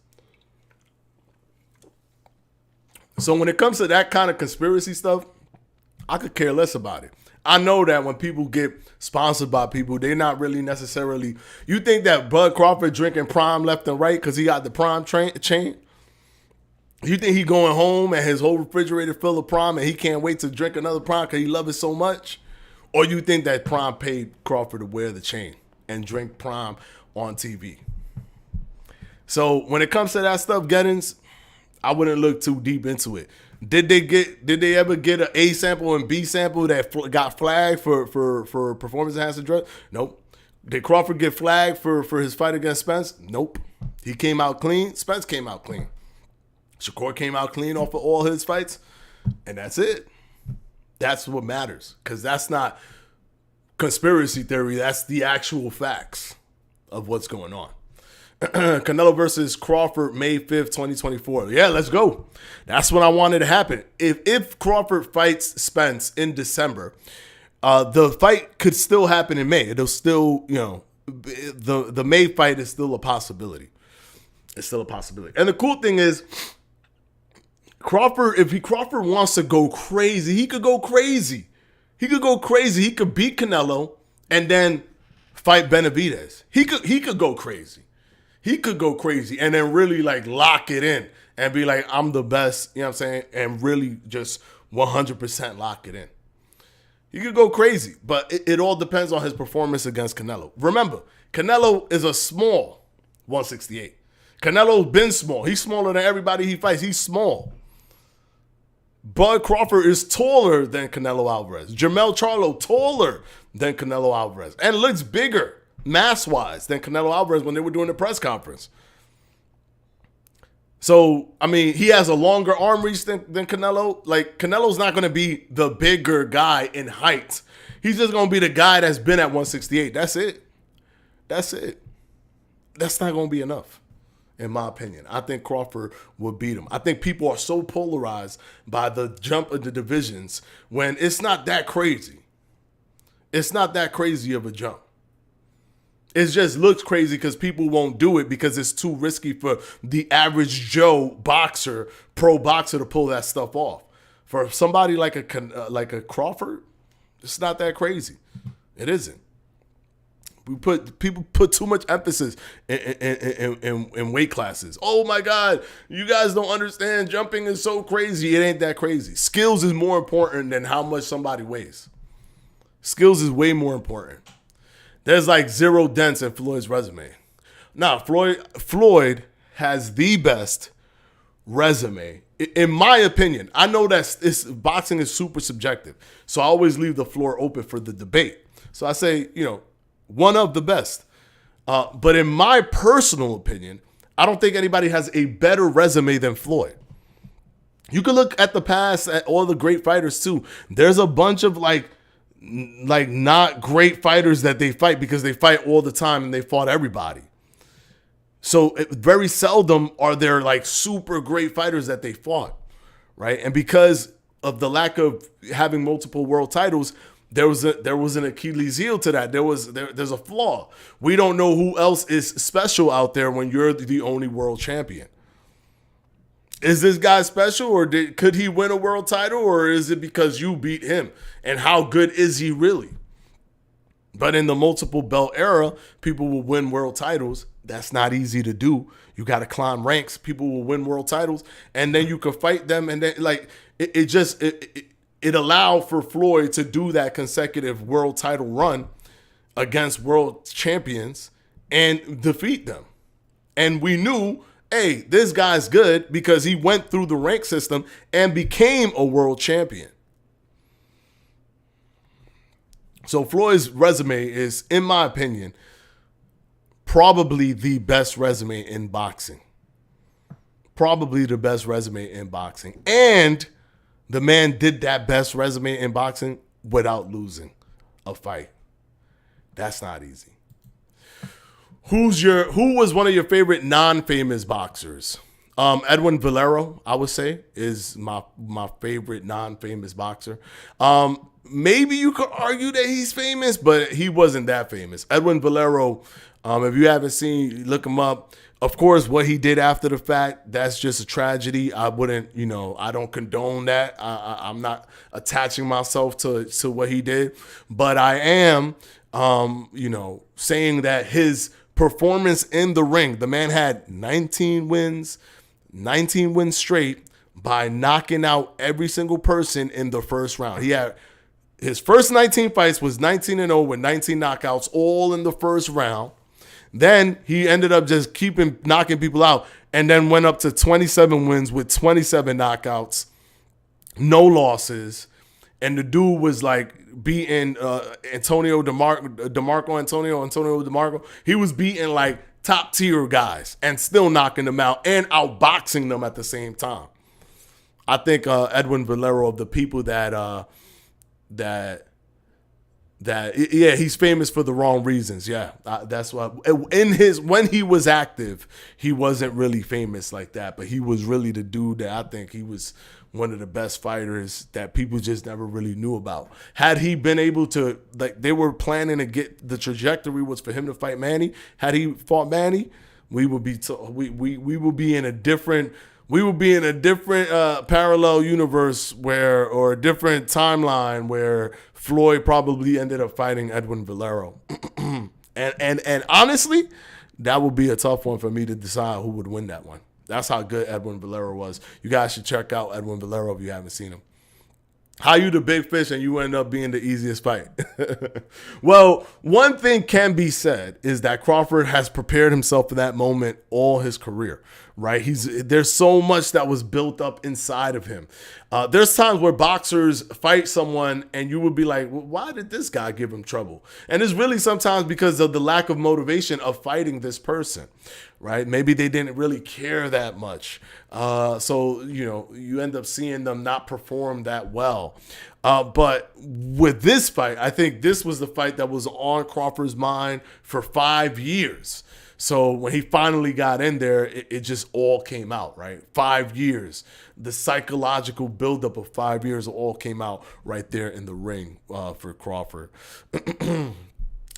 So when it comes to that kind of conspiracy stuff, I could care less about it. I know that when people get sponsored by people, they're not really necessarily. You think that Bud Crawford drinking Prime left and right because he got the Prime chain? You think he going home and his whole refrigerator full of Prime and he can't wait to drink another Prime because he love it so much? Or you think that Prime paid Crawford to wear the chain and drink Prime on TV? So when it comes to that stuff, Gettins, I wouldn't look too deep into it. Did they ever get an A sample and B sample that got flagged for performance enhancing drugs? Nope. Did Crawford get flagged for his fight against Spence? Nope. He came out clean. Spence came out clean. Shakur came out clean off of all his fights, and that's it. That's what matters, because that's not conspiracy theory. That's the actual facts of what's going on. Canelo versus Crawford, May 5th, 2024. Yeah, let's go. That's what I wanted to happen. If Crawford fights Spence in December, the fight could still happen in May. It'll still, the May fight is still a possibility. It's still a possibility. And the cool thing is, Crawford wants to go crazy, he could go crazy. He could go crazy. He could beat Canelo and then fight Benavidez. He could go crazy. He could go crazy and then really like lock it in and be like, I'm the best, you know what I'm saying? And really just 100% lock it in. He could go crazy, but it all depends on his performance against Canelo. Remember, Canelo is a small 168. Canelo's been small. He's smaller than everybody he fights. He's small. Bud Crawford is taller than Canelo Alvarez. Jermell Charlo taller than Canelo Alvarez. And looks bigger, mass-wise, than Canelo Alvarez when they were doing the press conference. So, I mean, he has a longer arm reach than Canelo. Like, Canelo's not going to be the bigger guy in height. He's just going to be the guy that's been at 168. That's it. That's it. That's not going to be enough, in my opinion. I think Crawford will beat him. I think people are so polarized by the jump of the divisions when it's not that crazy. It's not that crazy of a jump. It just looks crazy because people won't do it because it's too risky for the average Joe boxer, pro boxer, to pull that stuff off. For somebody like a Crawford, it's not that crazy. It isn't. People put too much emphasis in weight classes. Oh my God, you guys don't understand. Jumping is so crazy. It ain't that crazy. Skills is more important than how much somebody weighs. Skills is way more important. There's like 0 dents in Floyd's resume. Now, Floyd has the best resume, in my opinion. I know that boxing is super subjective, so I always leave the floor open for the debate. So I say, one of the best. But in my personal opinion, I don't think anybody has a better resume than Floyd. You can look at the past, at all the great fighters too. There's a bunch of like not great fighters that they fight because they fight all the time and they fought everybody. So very seldom are there like super great fighters that they fought, right? And because of the lack of having multiple world titles, there was an Achilles heel to that. There's a flaw. We don't know who else is special out there when you're the only world champion. Is this guy special, or could he win a world title, or is it because you beat him? And how good is he really? But in the multiple belt era, people will win world titles. That's not easy to do. You got to climb ranks. People will win world titles, and then you can fight them. And then like it allowed for Floyd to do that consecutive world title run against world champions and defeat them. And we knew, hey, this guy's good because he went through the rank system and became a world champion. So Floyd's resume is, in my opinion, probably the best resume in boxing. Probably the best resume in boxing. And the man did that best resume in boxing without losing a fight. That's not easy. Who was one of your favorite non-famous boxers? Edwin Valero, I would say, is my favorite non-famous boxer. Maybe you could argue that he's famous, but he wasn't that famous. Edwin Valero, if you haven't seen, look him up. Of course, what he did after the fact, that's just a tragedy. I wouldn't, I don't condone that. I'm not attaching myself to what he did. But I am, saying that his performance in the ring, the man had 19 wins straight by knocking out every single person in the first round. He had his first 19 fights was 19-0 with 19 knockouts, all in the first round. Then he ended up just knocking people out and then went up to 27 wins with 27 knockouts, no losses. And the dude was like beating Antonio DeMarco. He was beating like top tier guys and still knocking them out and outboxing them at the same time. I think Edwin Valero, of the people that he's famous for the wrong reasons. Yeah, that's why. When he was active, he wasn't really famous like that, but he was really the dude that I think he was one of the best fighters that people just never really knew about. Had he been able to, like, they were planning to get, the trajectory was for him to fight Manny. Had he fought Manny, we would be in a different we would be in a different parallel universe or a different timeline where Floyd probably ended up fighting Edwin Valero. and honestly, that would be a tough one for me to decide who would win that one. That's how good Edwin Valero was. You guys should check out Edwin Valero if you haven't seen him. How you the big fish and you end up being the easiest fight? Well, one thing can be said is that Crawford has prepared himself for that moment all his career, right? There's so much that was built up inside of him. There's times where boxers fight someone and you would be like, well, why did this guy give him trouble? And it's really sometimes because of the lack of motivation of fighting this person, right? Maybe they didn't really care that much. So, you end up seeing them not perform that well. But with this fight, I think this was the fight that was on Crawford's mind for 5 years. So when he finally got in there, it just all came out, right? 5 years. The psychological buildup of 5 years all came out right there in the ring for Crawford.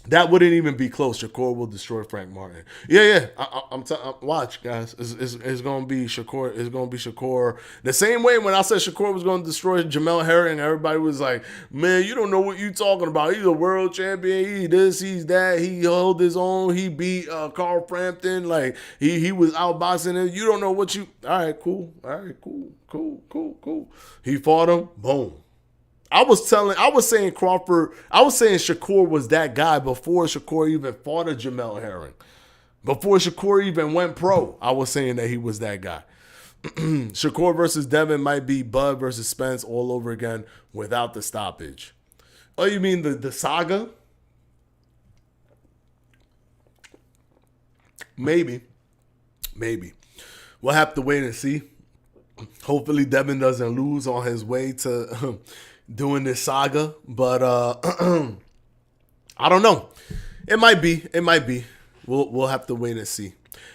That wouldn't even be close. Shakur will destroy Frank Martin. Yeah. I'm watch, guys. It's gonna be Shakur. It's gonna be Shakur. The same way when I said Shakur was gonna destroy Jamel Herring, everybody was like, "Man, you don't know what you talking about. He's a world champion. He's this. He's that. He held his own. He beat Carl Frampton. Like he was outboxing him. You don't know what you. All right, cool. He fought him. Boom." I was saying Shakur was that guy before Shakur even fought a Jamel Herring. Before Shakur even went pro, I was saying that he was that guy. Shakur versus Devin might be Bud versus Spence all over again without the stoppage. Oh, you mean the saga? Maybe. We'll have to wait and see. Hopefully Devin doesn't lose on his way to doing this saga, but I don't know. It might be. We'll have to wait and see.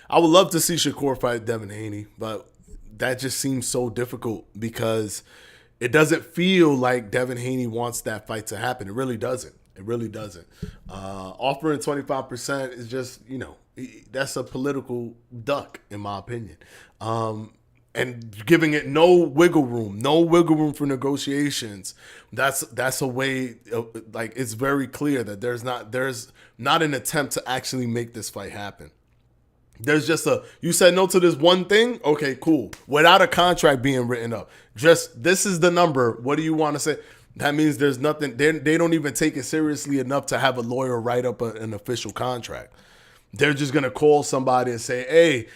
I would love to see Shakur fight Devin Haney, but that just seems so difficult because it doesn't feel like Devin Haney wants that fight to happen. It really doesn't. Offering 25% is just, that's a political duck, in my opinion. And giving it no wiggle room for negotiations. That's a way, like, it's very clear that there's not an attempt to actually make this fight happen. There's just you said no to this one thing? Okay, cool. Without a contract being written up. Just, this is the number. What do you want to say? That means there's nothing. They don't even take it seriously enough to have a lawyer write up an official contract. They're just going to call somebody and say, hey,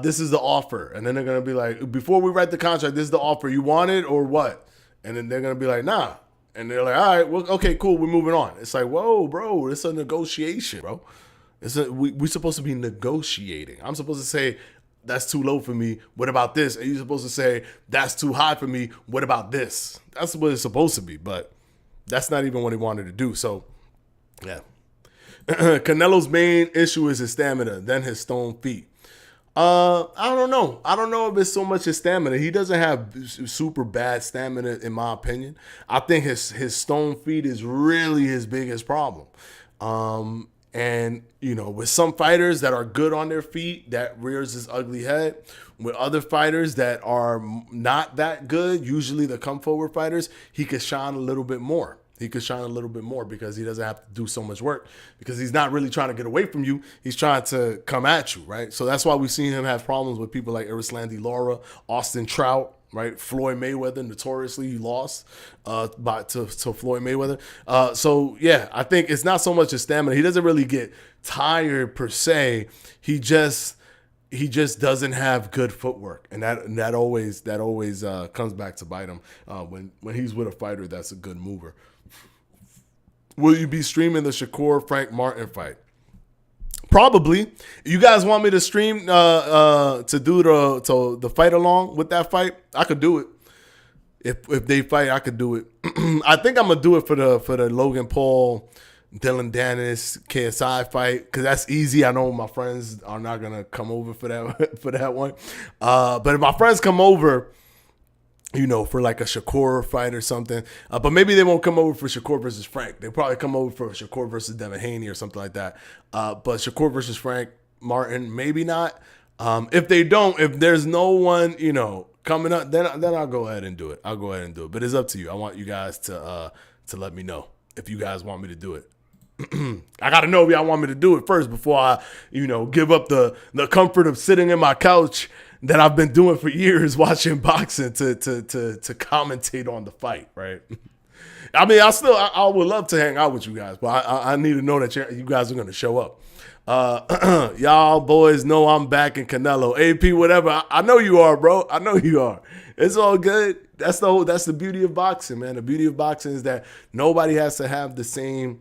this is the offer. And then they're going to be like, before we write the contract, this is the offer. You want it or what? And then they're going to be like, nah. And they're like, all right, well, okay, cool. We're moving on. It's like, whoa, bro, it's a negotiation, bro. We're supposed to be negotiating. I'm supposed to say, that's too low for me. What about this? And you're supposed to say, that's too high for me. What about this? That's what it's supposed to be. But that's not even what he wanted to do. So, yeah. Canelo's main issue is his stamina, then his stone feet. I don't know. I don't know if it's so much his stamina. He doesn't have super bad stamina, in my opinion. I think his stone feet is really his biggest problem. And, with some fighters that are good on their feet, that rears his ugly head. With other fighters that are not that good, usually the come forward fighters, he could shine a little bit more. Because he doesn't have to do so much work, because he's not really trying to get away from you. He's trying to come at you, right? So that's why we've seen him have problems with people like Erislandy Lara, Austin Trout, right? Floyd Mayweather, notoriously, he lost to Floyd Mayweather. So, yeah, I think it's not so much his stamina. He doesn't really get tired per se. He just doesn't have good footwork, and that always comes back to bite him when he's with a fighter that's a good mover. Will you be streaming the Shakur Frank Martin fight? Probably. You guys want me to stream to do the fight along with that fight? I could do it. If they fight, I could do it. I think I'm gonna do it for the Logan Paul, Dylan Dennis, KSI fight, because that's easy. I know my friends are not gonna come over for that one. But if my friends come over, for like a Shakur fight or something. But maybe they won't come over for Shakur versus Frank. They'll probably come over for Shakur versus Devin Haney or something like that. But Shakur versus Frank Martin, maybe not. If they don't, if there's no one, coming up, then I'll go ahead and do it. But it's up to you. I want you guys to let me know if you guys want me to do it. I gotta know if y'all want me to do it first before I, give up the comfort of sitting in my couch that I've been doing for years watching boxing to commentate on the fight, right? I mean, I would love to hang out with you guys, but I need to know that you guys are gonna show up. Y'all boys know I'm back in Canelo. AP, whatever. I know you are, bro. I know you are. It's all good. That's the beauty of boxing, man. The beauty of boxing is that nobody has to have the same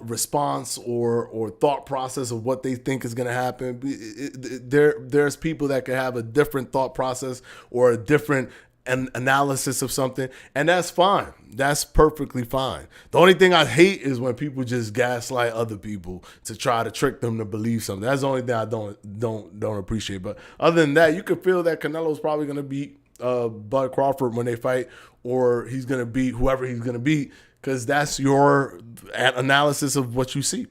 response or thought process of what they think is going to happen. There's people that can have a different thought process or a different analysis of something, and that's fine. That's perfectly fine. The only thing I hate is when people just gaslight other people to try to trick them to believe something. That's the only thing I don't appreciate. But other than that, you can feel that Canelo's probably going to beat Bud Crawford when they fight, or he's going to beat whoever he's going to beat, because that's your analysis of what you see.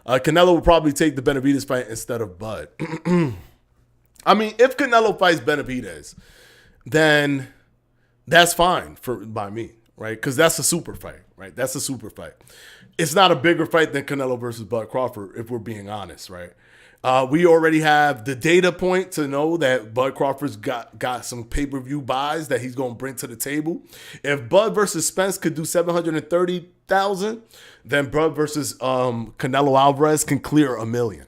Canelo will probably take the Benavidez fight instead of Bud. I mean, if Canelo fights Benavidez, then that's fine by me, right? Because that's a super fight, right? That's a super fight. It's not a bigger fight than Canelo versus Bud Crawford, if we're being honest, right? We already have the data point to know that Bud Crawford's got some pay-per-view buys that he's going to bring to the table. If Bud versus Spence could do 730,000, then Bud versus Canelo Alvarez can clear 1 million.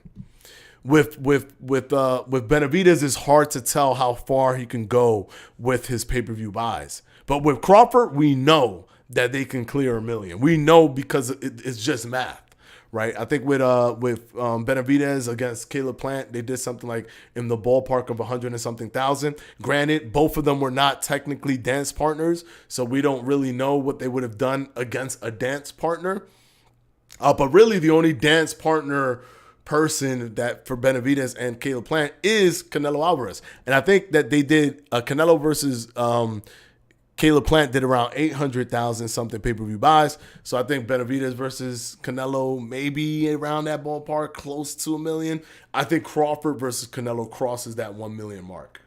With Benavidez, it's hard to tell how far he can go with his pay-per-view buys. But with Crawford, we know that they can clear 1 million. We know because it's just math, right? I think with Benavidez against Caleb Plant, they did something like in the ballpark of 100 and something thousand. Granted, both of them were not technically dance partners, so we don't really know what they would have done against a dance partner. But really, the only dance partner person that for Benavidez and Caleb Plant is Canelo Alvarez. And I think that they did Canelo versus Caleb Plant did around 800,000 something pay-per-view buys. So I think Benavidez versus Canelo maybe around that ballpark, close to 1 million. I think Crawford versus Canelo crosses that 1 million mark.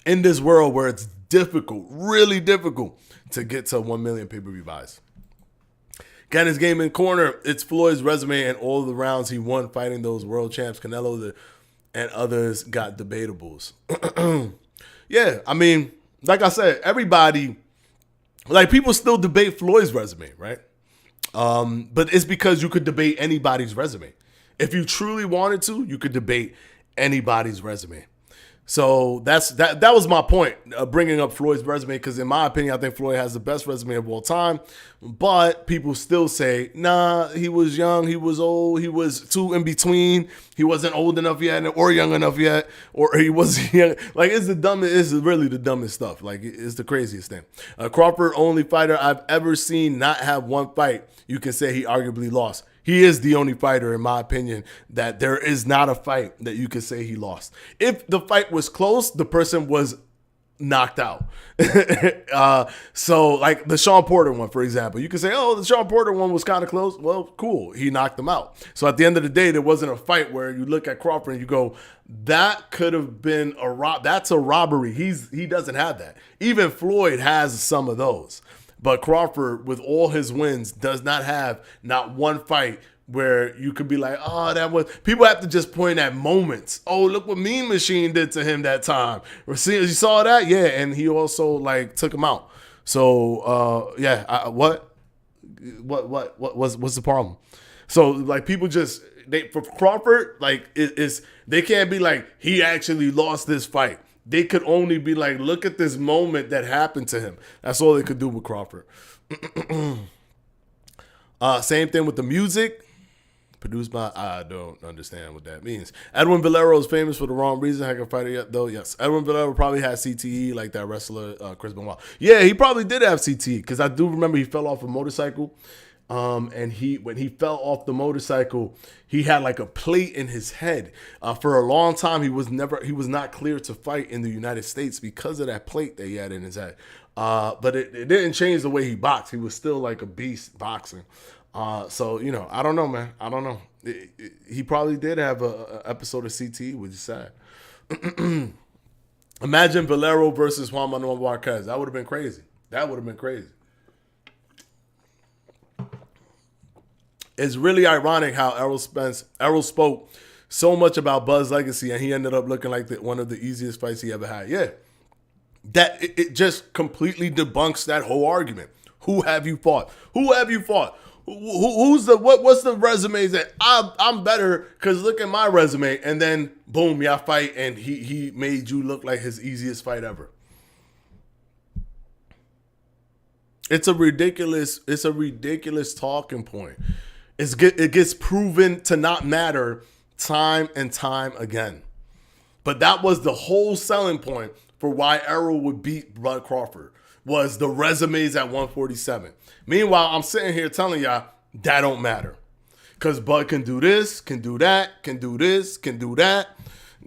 In this world where it's difficult, really difficult to get to 1 million pay-per-view buys. Ganon's Gaming Corner, it's Floyd's resume and all the rounds he won fighting those world champs. Canelo and others got debatables. Yeah, I mean, like I said, everybody, like people still debate Floyd's resume, right? But it's because you could debate anybody's resume. If you truly wanted to, you could debate anybody's resume. So that was my point, bringing up Floyd's resume, because in my opinion, I think Floyd has the best resume of all time. But people still say, nah, he was young, he was old, he was too in between. He wasn't old enough yet or young enough yet, or he wasn't young. Like, it's really the dumbest stuff. Like, it's the craziest thing. Crawford, only fighter I've ever seen not have one fight you can say he arguably lost. He is the only fighter, in my opinion, that there is not a fight that you can say he lost. If the fight was close, the person was knocked out. So, like the Sean Porter one, for example, you can say, oh, the Sean Porter one was kind of close. Well, cool. He knocked him out. So at the end of the day, there wasn't a fight where you look at Crawford and you go, that could have been that's a robbery. He doesn't have that. Even Floyd has some of those. But Crawford, with all his wins, does not have not one fight where you could be like, oh, that was... People have to just point at moments. Oh, look what Mean Machine did to him that time. You saw that? Yeah, and he also, like, took him out. So, what's the problem? So, like, people just... for Crawford, like, they can't be like, he actually lost this fight. They could only be like, look at this moment that happened to him. That's all they could do with Crawford. Same thing with the music. Produced by, I don't understand what that means. Edwin Valero is famous for the wrong reason. Heck of a fighter yet, though. Yes. Edwin Valero probably has CTE like that wrestler, Chris Benoit. Yeah, he probably did have CTE, because I do remember he fell off a motorcycle. And when he fell off the motorcycle, he had like a plate in his head. For a long time, he was not cleared to fight in the United States because of that plate that he had in his head. But it didn't change the way he boxed. He was still like a beast boxing. So, I don't know, man. I don't know. He probably did have a episode of CTE, which is sad. Imagine Valero versus Juan Manuel Marquez. That would have been crazy. It's really ironic how Errol spoke so much about Buzz legacy, and he ended up looking like one of the easiest fights he ever had. Yeah. That it just completely debunks that whole argument. Who have you fought? Who's what's the resume that I'm better because look at my resume, and then boom, y'all fight, and he made you look like his easiest fight ever. It's a ridiculous talking point. It gets proven to not matter time and time again. But that was the whole selling point for why Errol would beat Bud Crawford, was the resumes at 147. Meanwhile, I'm sitting here telling y'all that don't matter. Because Bud can do this, can do that, can do this, can do that.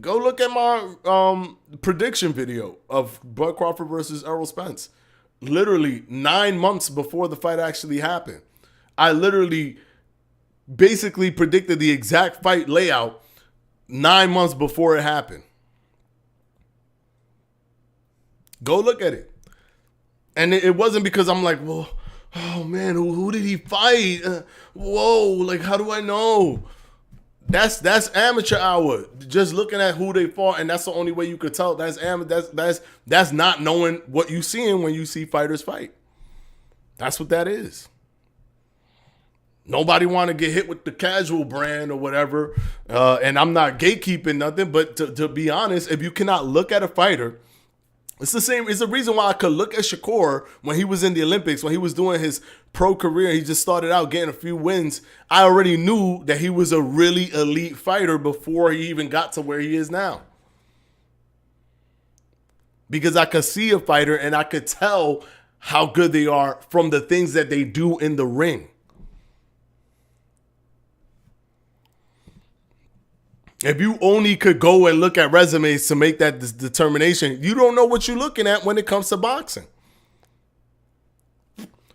Go look at my prediction video of Bud Crawford versus Errol Spence. Literally 9 months before the fight actually happened. I literally basically predicted the exact fight layout 9 months before it happened. Go look at it. And it wasn't because I'm like, well, oh man, who did he fight? Whoa, like how do I know? That's amateur hour. Just looking at who they fought, and that's the only way you could tell. That's not knowing what you seeing when you see fighters fight. That's what that is. Nobody want to get hit with the casual brand or whatever. And I'm not gatekeeping nothing, but to be honest, if you cannot look at a fighter, it's the same. It's the reason why I could look at Shakur when he was in the Olympics, when he was doing his pro career. He just started out getting a few wins. I already knew that he was a really elite fighter before he even got to where he is now. Because I could see a fighter and I could tell how good they are from the things that they do in the ring. If you only could go and look at resumes to make that determination, you don't know what you're looking at when it comes to boxing.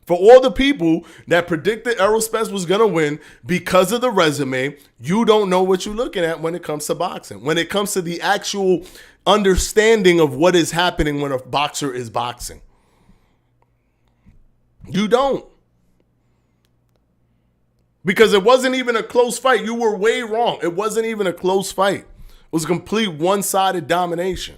For all the people that predicted Errol Spence was going to win because of the resume, you don't know what you're looking at when it comes to boxing. When it comes to the actual understanding of what is happening when a boxer is boxing. You don't. Because it wasn't even a close fight. You were way wrong. It wasn't even a close fight. It was a complete one-sided domination.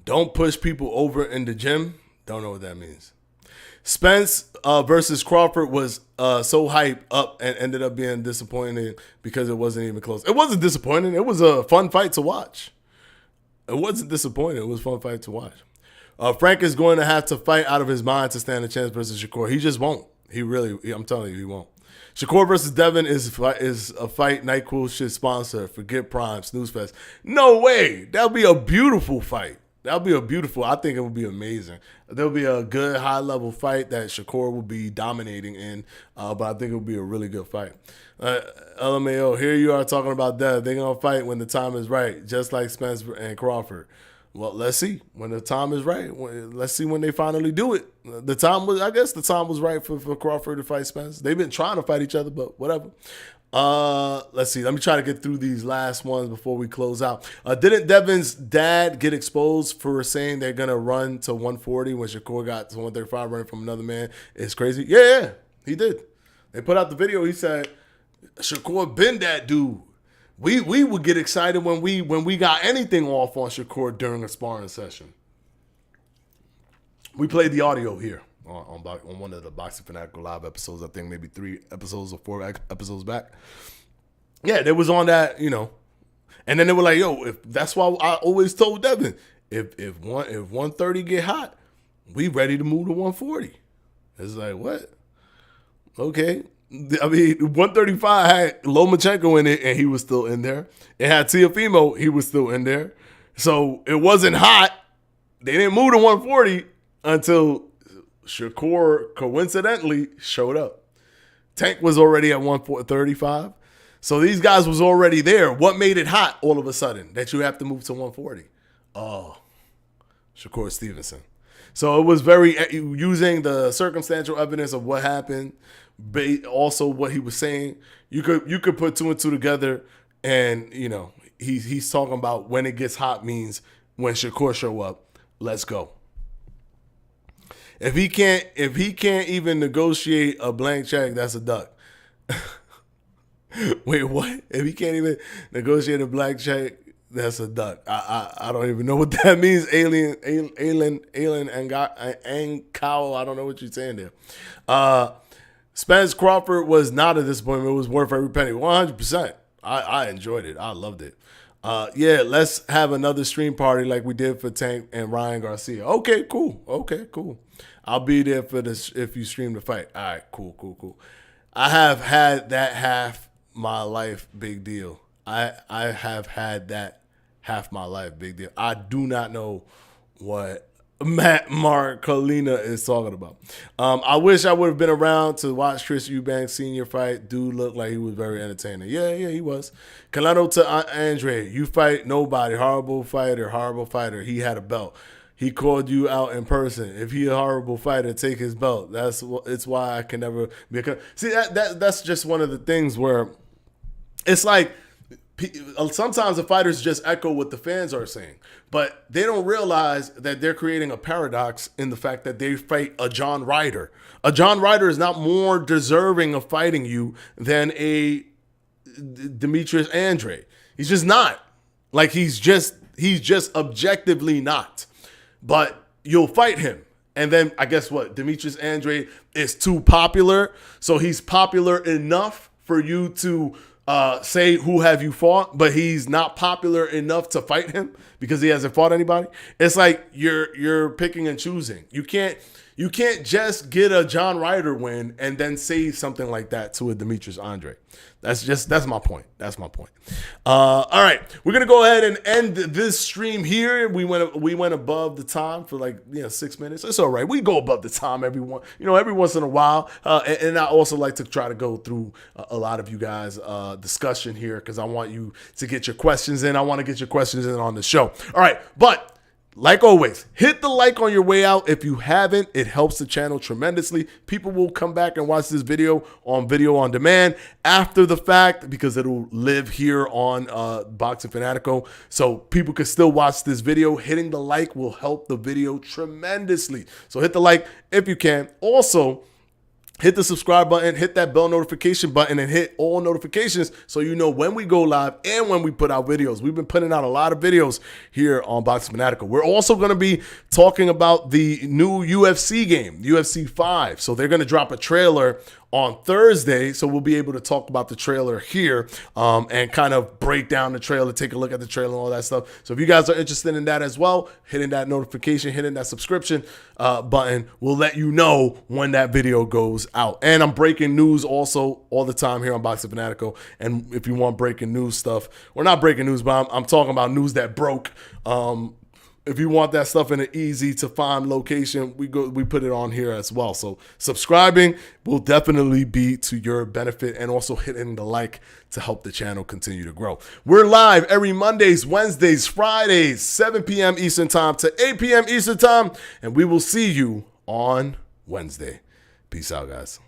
Don't push people over in the gym. Don't know what that means. Spence versus Crawford was so hyped up and ended up being disappointing because it wasn't even close. It wasn't disappointing. It was a fun fight to watch. It wasn't disappointing. It was a fun fight to watch. Frank is going to have to fight out of his mind to stand a chance versus Shakur. He just won't. I'm telling you, he won't. Shakur versus Devin is a fight NyQuil should sponsor. Forget Prime, Snooze Fest. No way. That'll be a beautiful fight. I think it would be amazing. There'll be a good high-level fight that Shakur will be dominating in, but I think it will be a really good fight. LMAO, here you are talking about Dev. They're going to fight when the time is right, just like Spence and Crawford. Well, let's see when the time is right. Let's see when they finally do it. I guess the time was right for Crawford to fight Spence. They've been trying to fight each other, but whatever. Let's see. Let me try to get through these last ones before we close out. Didn't Devin's dad get exposed for saying they're going to run to 140 when Shakur got to 135 running from another man? It's crazy. Yeah, he did. They put out the video. He said, Shakur been that dude. We would get excited when we got anything off on Shakur during a sparring session. We played the audio here on one of the Boxing Fanatico Live episodes. I think maybe 3 episodes or 4 episodes back. Yeah, they was on that, and then they were like, "Yo, if that's why I always told Devin, if 130 get hot, we ready to move to 140." It's like, what? Okay. I mean, 135 had Lomachenko in it, and he was still in there. It had Teofimo, he was still in there. So it wasn't hot. They didn't move to 140 until Shakur coincidentally showed up. Tank was already at 135. So these guys was already there. What made it hot all of a sudden that you have to move to 140? Oh, Shakur Stevenson. So it was very using the circumstantial evidence of what happened, also what he was saying. You could put two and two together, and he's talking about when it gets hot means when Shakur show up. Let's go. If he can't even negotiate a blank check, that's a duck. Wait, what? If he can't even negotiate a blank check, that's a duck. I don't even know what that means. Alien, and cow. I don't know what you're saying there. Spence Crawford was not a disappointment. It was worth every penny. 100%. I enjoyed it. I loved it. Yeah, let's have another stream party like we did for Tank and Ryan Garcia. Okay, cool. I'll be there for this if you stream the fight. All right, cool. I have had that half my life, big deal. I have had that half my life, big deal. I do not know what Matt Marcolina is talking about. I wish I would have been around to watch Chris Eubanks Sr. fight. Dude looked like he was very entertaining. Yeah, he was. Canelo to Andre, you fight nobody. Horrible fighter. He had a belt. He called you out in person. If he a horrible fighter, take his belt. It's why I can never be a... See, that's just one of the things where it's like sometimes the fighters just echo what the fans are saying, but they don't realize that they're creating a paradox in the fact that they fight a John Ryder. A John Ryder is not more deserving of fighting you than a Demetrius Andre. He's just not. Like he's just objectively not. But you'll fight him. And then I guess what? Demetrius Andre is too popular. So he's popular enough for you to say who have you fought, but he's not popular enough to fight him because he hasn't fought anybody. It's like you're picking and choosing. You can't just get a John Ryder win and then say something like that to a Demetrius Andre. That's my point. All right, we're gonna go ahead and end this stream here. We went above the time for 6 minutes. It's all right. We go above the time every once in a while. And I also like to try to go through a lot of you guys' discussion here because I want you to get your questions in. I want to get your questions in on the show. All right, but like always, hit the like on your way out. If you haven't, it helps the channel tremendously. People will come back and watch this video on demand after the fact because it'll live here on Boxing Fanatico. So people can still watch this video. Hitting the like will help the video tremendously. So hit the like if you can. Also, hit the subscribe button, hit that bell notification button, and hit all notifications so you know when we go live and when we put out videos. We've been putting out a lot of videos here on Boxing Fanatical. We're also going to be talking about the new UFC game, UFC 5. So they're going to drop a trailer on Thursday, so we'll be able to talk about the trailer here and kind of break down the trailer, take a look at the trailer and all that stuff. So if you guys are interested in that as well, hitting that notification, hitting that subscription button will let you know when that video goes out. And I'm breaking news also all the time here on Boxing Fanatical. And if you want breaking news stuff, or not breaking news, but I'm talking about news that broke. If you want that stuff in an easy to find location, we put it on here as well. So subscribing will definitely be to your benefit, and also hitting the like to help the channel continue to grow. We're live every Mondays, Wednesdays, Fridays, 7 p.m. Eastern time to 8 p.m. Eastern time, and we will see you on Wednesday. Peace out, guys.